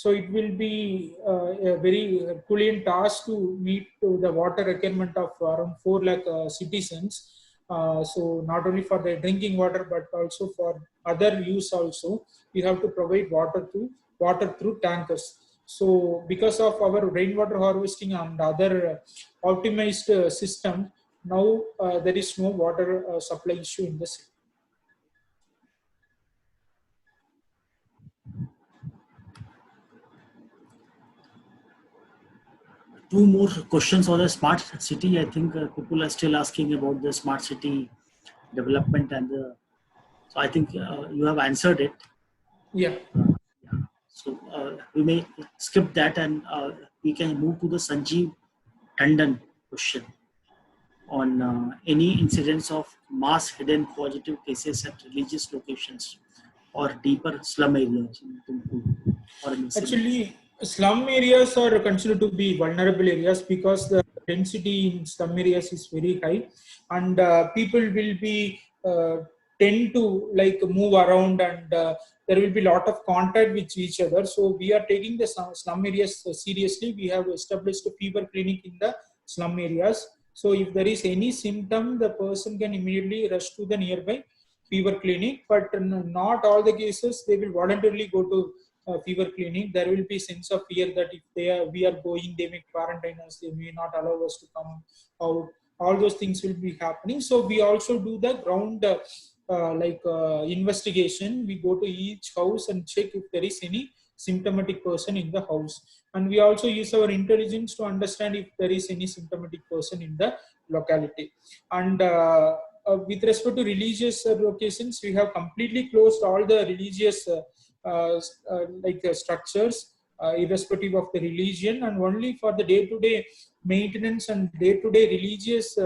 So it will be a very Herculean task to meet to the water requirement of around 4 lakh citizens. So not only for the drinking water, but also for other use also, we have to provide water through tankers. So because of our rainwater harvesting and other optimized system, now there is no water supply issue in the city. Two more questions on the smart city. I think people are still asking about the smart city development and so I think you have answered it. Yeah. So we may skip that and we can move to the Sanjeev Tandon question on any incidents of mass hidden positive cases at religious locations or deeper slum areas in Tumkur or in Sydney. Actually, slum areas are considered to be vulnerable areas because the density in slum areas is very high, and people will be tend to like move around, and there will be a lot of contact with each other. So we are taking the slum areas seriously. We have established a fever clinic in the slum areas. So if there is any symptom, the person can immediately rush to the nearby fever clinic. But not all the cases they will voluntarily go to fever clinic. There will be sense of fear that if we are going, they may quarantine us, they may not allow us to come out. All those things will be happening. So we also do the ground investigation. We go to each house and check if there is any symptomatic person in the house, and we also use our intelligence to understand if there is any symptomatic person in the locality. And with respect to religious locations, we have completely closed all the religious structures, irrespective of the religion, and only for the day-to-day maintenance and day-to-day religious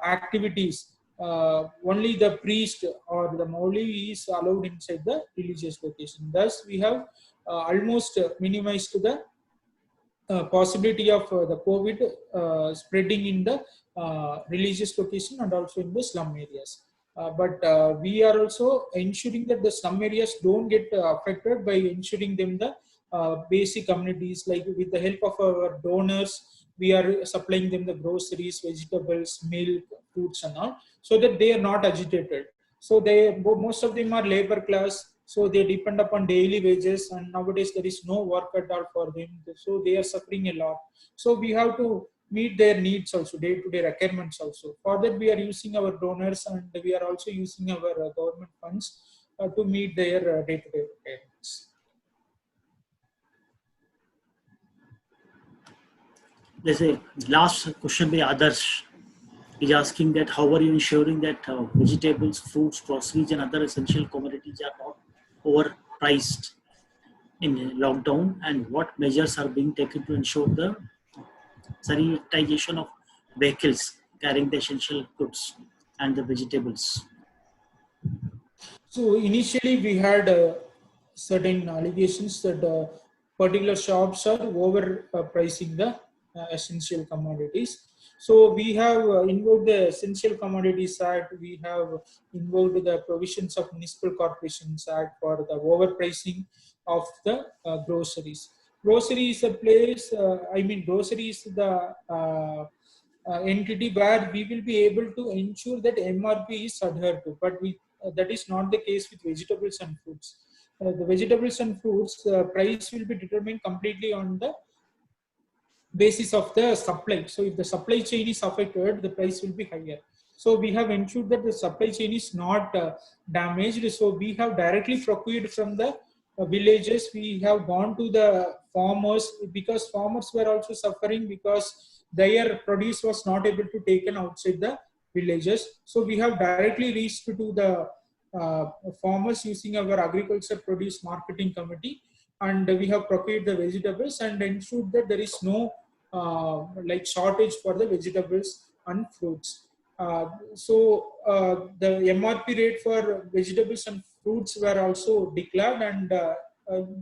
activities. Only the priest or the Mauli is allowed inside the religious location. Thus, we have almost minimized the possibility of the COVID spreading in the religious location and also in the slum areas. But we are also ensuring that the slum areas don't get affected by ensuring them the basic amenities, like with the help of our donors. We are supplying them the groceries, vegetables, milk, fruits, and all, so that they are not agitated. So most of them are labor class, so they depend upon daily wages, and nowadays there is no work at all for them, so they are suffering a lot. So we have to meet their needs also, day-to-day requirements also. For that, we are using our donors, and we are also using our government funds to meet their day-to-day requirements. There's a last question by Adarsh. He's asking that how are you ensuring that vegetables, fruits, groceries, and other essential commodities are not overpriced in lockdown, and what measures are being taken to ensure the sanitization of vehicles carrying the essential goods and the vegetables? So initially we had certain allegations that particular shops are overpricing the essential commodities. So we have invoked the Essential Commodities Act. We have invoked the provisions of Municipal Corporations Act for the overpricing of the groceries. Grocery is a place. Grocery is the entity where we will be able to ensure that MRP is adhered to, but that is not the case with vegetables and fruits. The vegetables and fruits, price will be determined completely on the basis of the supply. So if the supply chain is affected, the price will be higher. So we have ensured that the supply chain is not damaged. So we have directly procured from the villages. We have gone to the farmers, because farmers were also suffering because their produce was not able to taken outside the villages. So we have directly reached to the farmers using our agriculture produce marketing committee, and we have procured the vegetables and ensured that there is no shortage for the vegetables and fruits. The MRP rate for vegetables and fruits were also declared, and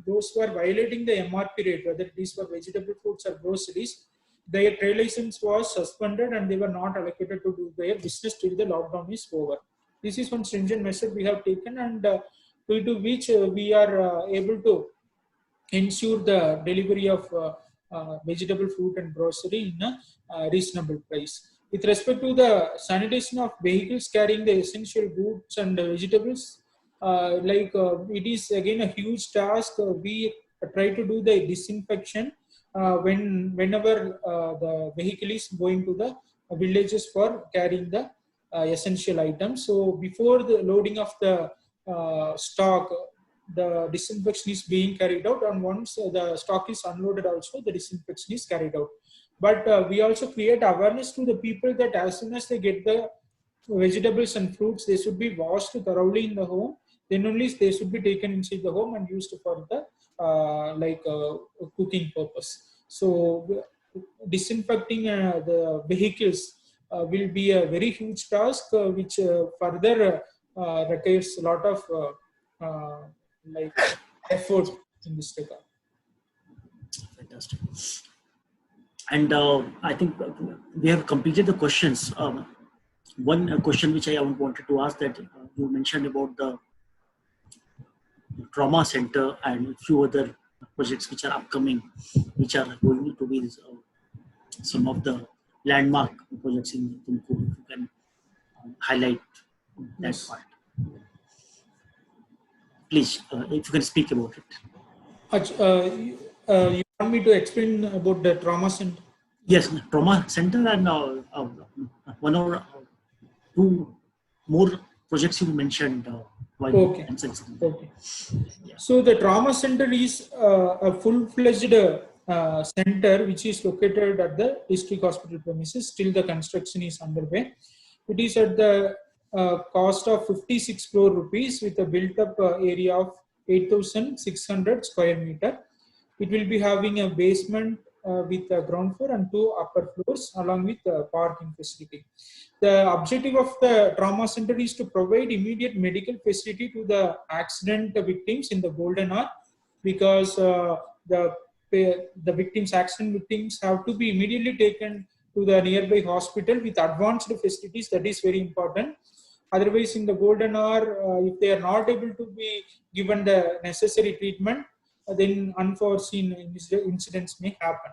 those who are violating the MRP rate, whether it is for vegetable, fruits, or groceries, their trade license was suspended and they were not allocated to do their business till the lockdown is over. This is one stringent measure we have taken, and due to which we are able to ensure the delivery of vegetable, fruit, and grocery in a reasonable price. With respect to the sanitation of vehicles carrying the essential goods and vegetables, it is again a huge task. We try to do the disinfection whenever the vehicle is going to the villages for carrying the essential items. So before the loading of the stock, the disinfection is being carried out, and once the stock is unloaded also the disinfection is carried out. But we also create awareness to the people that as soon as they get the vegetables and fruits, they should be washed thoroughly in the home, then only they should be taken inside the home and used for the cooking purpose. So disinfecting the vehicles will be a very huge task, which further requires a lot of uh, like effort in this regard. Fantastic. And I think we have completed the questions. One question which I wanted to ask, that you mentioned about the trauma center and a few other projects which are upcoming, which are going to be some of the landmark projects in Tumkur. If you can highlight that Yes. part, please, if you can speak about it. You want me to explain about the trauma center? Yes, trauma center and one or two more projects you mentioned while Okay. answering something. Okay. So the trauma center is a full-fledged center which is located at the district hospital premises. Still the construction is underway. It is at the cost of 56 crore rupees with a built-up area of 8,600 square meter. It will be having a basement with a ground floor and 2 upper floors along with a parking facility. The objective of the trauma center is to provide immediate medical facility to the accident victims in the golden hour, because the victims, accident victims, have to be immediately taken to the nearby hospital with advanced facilities. That is very important. Otherwise, in the golden hour, if they are not able to be given the necessary treatment, then unforeseen incidents may happen.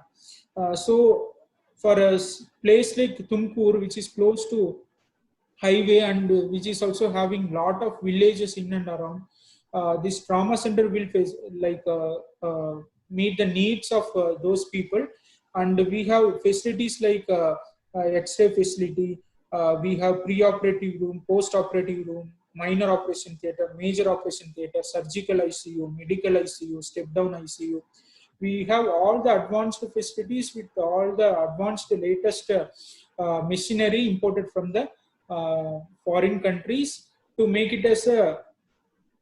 So for a place like Tumkur, which is close to highway and which is also having lot of villages in and around, this trauma center will face meet the needs of those people. And we have facilities like X-ray facility, we have pre-operative room, post-operative room, minor operation theater, major operation theater, surgical ICU, medical ICU, step-down ICU. We have all the advanced facilities with all the advanced latest machinery imported from the foreign countries to make it as a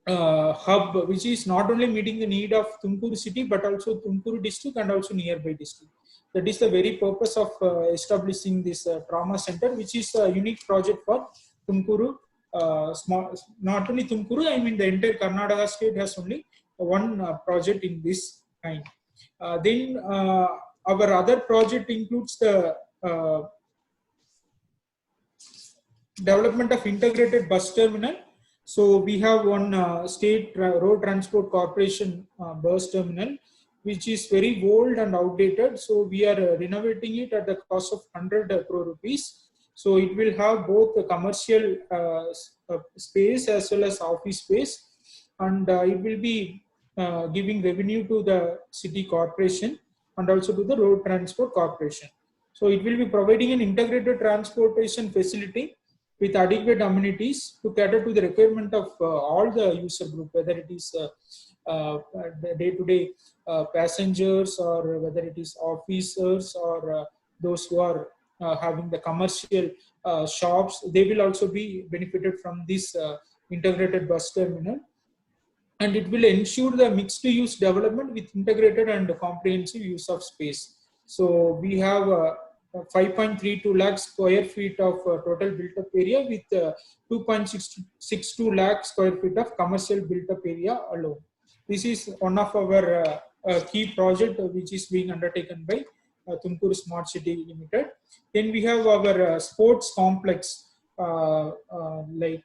hub which is not only meeting the need of Tumkuru city but also Tumkuru district and also nearby district. That is the very purpose of establishing this trauma center, which is a unique project for Tumkuru. Not only Tumkuru, I mean the entire Karnataka state has only one project in this kind. Then our other project includes the development of integrated bus terminal. So we have one state road transport corporation bus terminal, which is very old and outdated. So we are renovating it at the cost of 100 crore rupees. So it will have both the commercial space as well as office space, and it will be giving revenue to the city corporation and also to the road transport corporation. So it will be providing an integrated transportation facility with adequate amenities to cater to the requirement of all the user group, whether it is day-to-day passengers or whether it is officers or those who are having the commercial shops. They will also be benefited from this integrated bus terminal, and it will ensure the mixed use development with integrated and comprehensive use of space. So we have 5.32 lakh square feet of total built up area with 2.62 lakh square feet of commercial built up area alone. This is one of our key project which is being undertaken by Tumkuru Smart City Limited. Then we have our sports complex renovated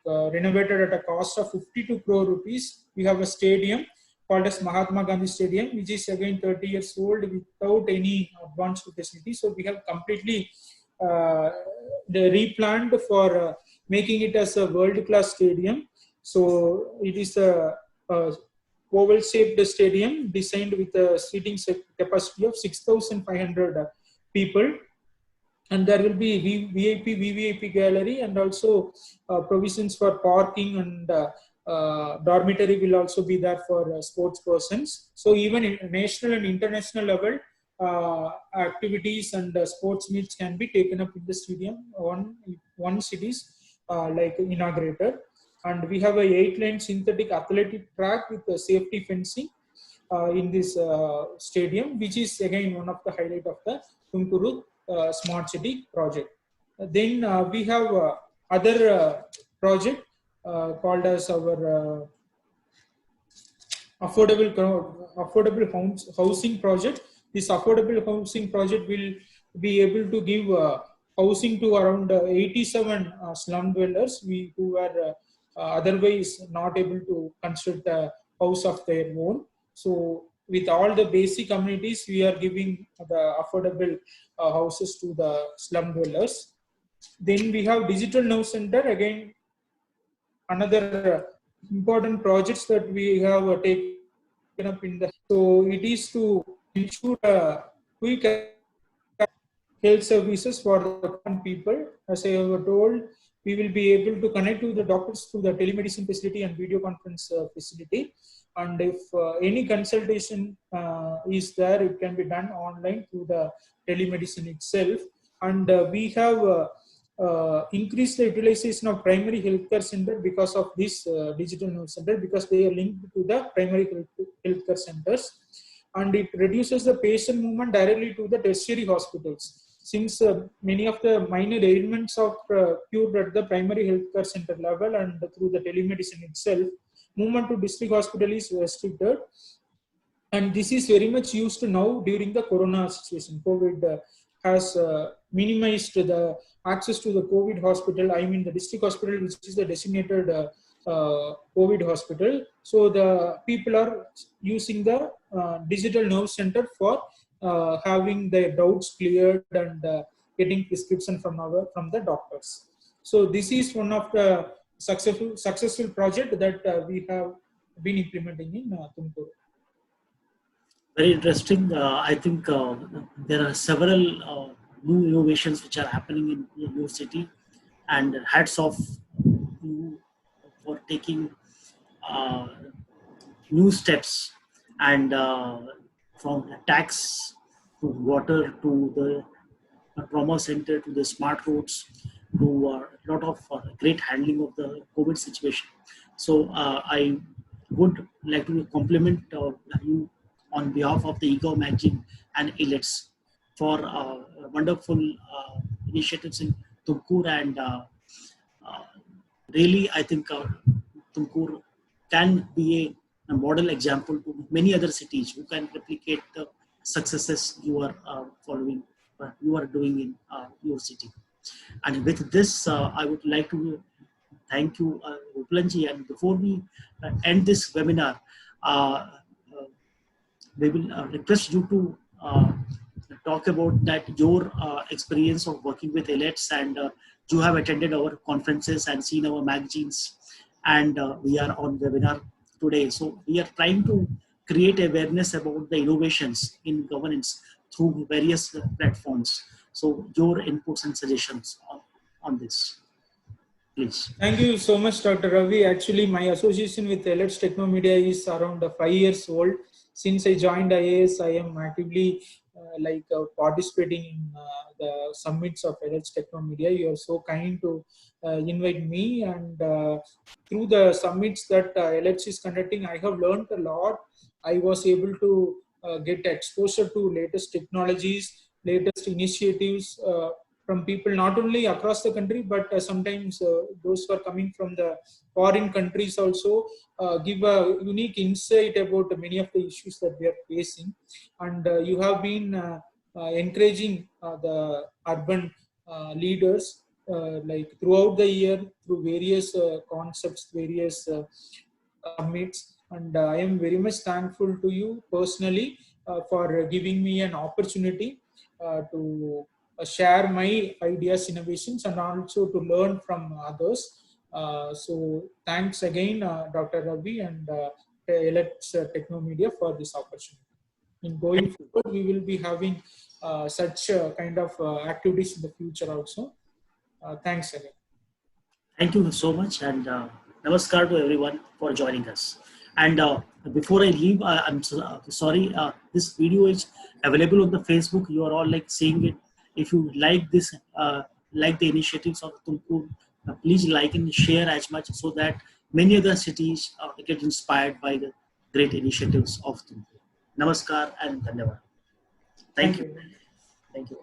at a cost of 52 crore rupees. We have a stadium called as Mahatma Gandhi Stadium, which is again 30 years old without any advanced facility. So we have completely replanned for making it as a world-class stadium. So it is a oval-shaped stadium designed with a seating capacity of 6,500 people, and there will be VIP, VVIP gallery, and also provisions for parking, and dormitory will also be there for sports persons. So even in national and international level, activities and sports meets can be taken up in the stadium once it is like inaugurated. And we have a 8-lane synthetic athletic track with safety fencing in this stadium, which is again one of the highlight of the Tumkuru Smart City project. Then we have other project called as our affordable housing project. This affordable housing project will be able to give housing to around 87 slum dwellers who were otherwise not able to construct a house of their own. So with all the basic amenities, we are giving the affordable houses to the slum dwellers. Then we have Digital Now Center, again another important projects that we have taken up in the. So it is to ensure quick health services for the common people. As I have told, we will be able to connect to the doctors through the telemedicine facility and video conference facility. And if any consultation is there, it can be done online through the telemedicine itself. And we have increased the utilization of primary healthcare center because of this digital Now Center, because they are linked to the primary healthcare centers, and it reduces the patient movement directly to the tertiary hospitals. Since many of the minor ailments are cured at the primary healthcare center level and through the telemedicine itself, movement to district hospital is restricted. And this is very much used now during the corona situation. COVID has minimized the access to the COVID hospital, I mean the district hospital, which is the designated COVID hospital. So the people are using the digital Now Center for having their doubts cleared and getting prescription from the doctors. So this is one of the successful project that we have been implementing in Tumkuru. Very interesting. I think there are several new innovations which are happening in your city, and hats off to you for taking uh, new steps, and from tax to water to the trauma center to the smart roads to a lot of great handling of the COVID situation. So I would like to compliment you on behalf of the eGov magazine and ILETS for wonderful initiatives in Tumkur, and really I think Tumkur can be a model example to many other cities who can replicate the successes you are following, you are doing in your city. And with this, I would like to thank you, Upalanji. And before we end this webinar, we will request you to talk about that your experience of working with ILETS, and you have attended our conferences and seen our magazines, and we are on webinar today. So we are trying to create awareness about the innovations in governance through various platforms. So your inputs and suggestions on this, please. Thank you so much, Dr. Ravi. Actually, my association with ILETS Technomedia is around 5 years old. Since I joined IAS, I am actively participating in the summits of ILETS Technomedia. You are so kind to invite me, and through the summits that ILETS is conducting, I have learned a lot. I was able to get exposure to latest technologies, latest initiatives from people not only across the country, but sometimes those who are coming from the foreign countries also give a unique insight about many of the issues that we are facing. And you have been encouraging the urban leaders throughout the year through various concepts, various summits. And I am very much thankful to you personally for giving me an opportunity to share my ideas, innovations, and also to learn from others. So thanks again, Dr. Ravi and Alex Technomedia for this opportunity. In going forward, we will be having such kind of activities in the future also. Thanks again. Thank you so much, and namaskar to everyone for joining us. And before I leave, I'm sorry. This video is available on the Facebook. You are all like seeing it. If you like this, like the initiatives of Tumkur, please like and share as much so that many other cities get inspired by the great initiatives of Tumkur. Namaskar and Dhanyavad. Thank Thank you. you. Thank you.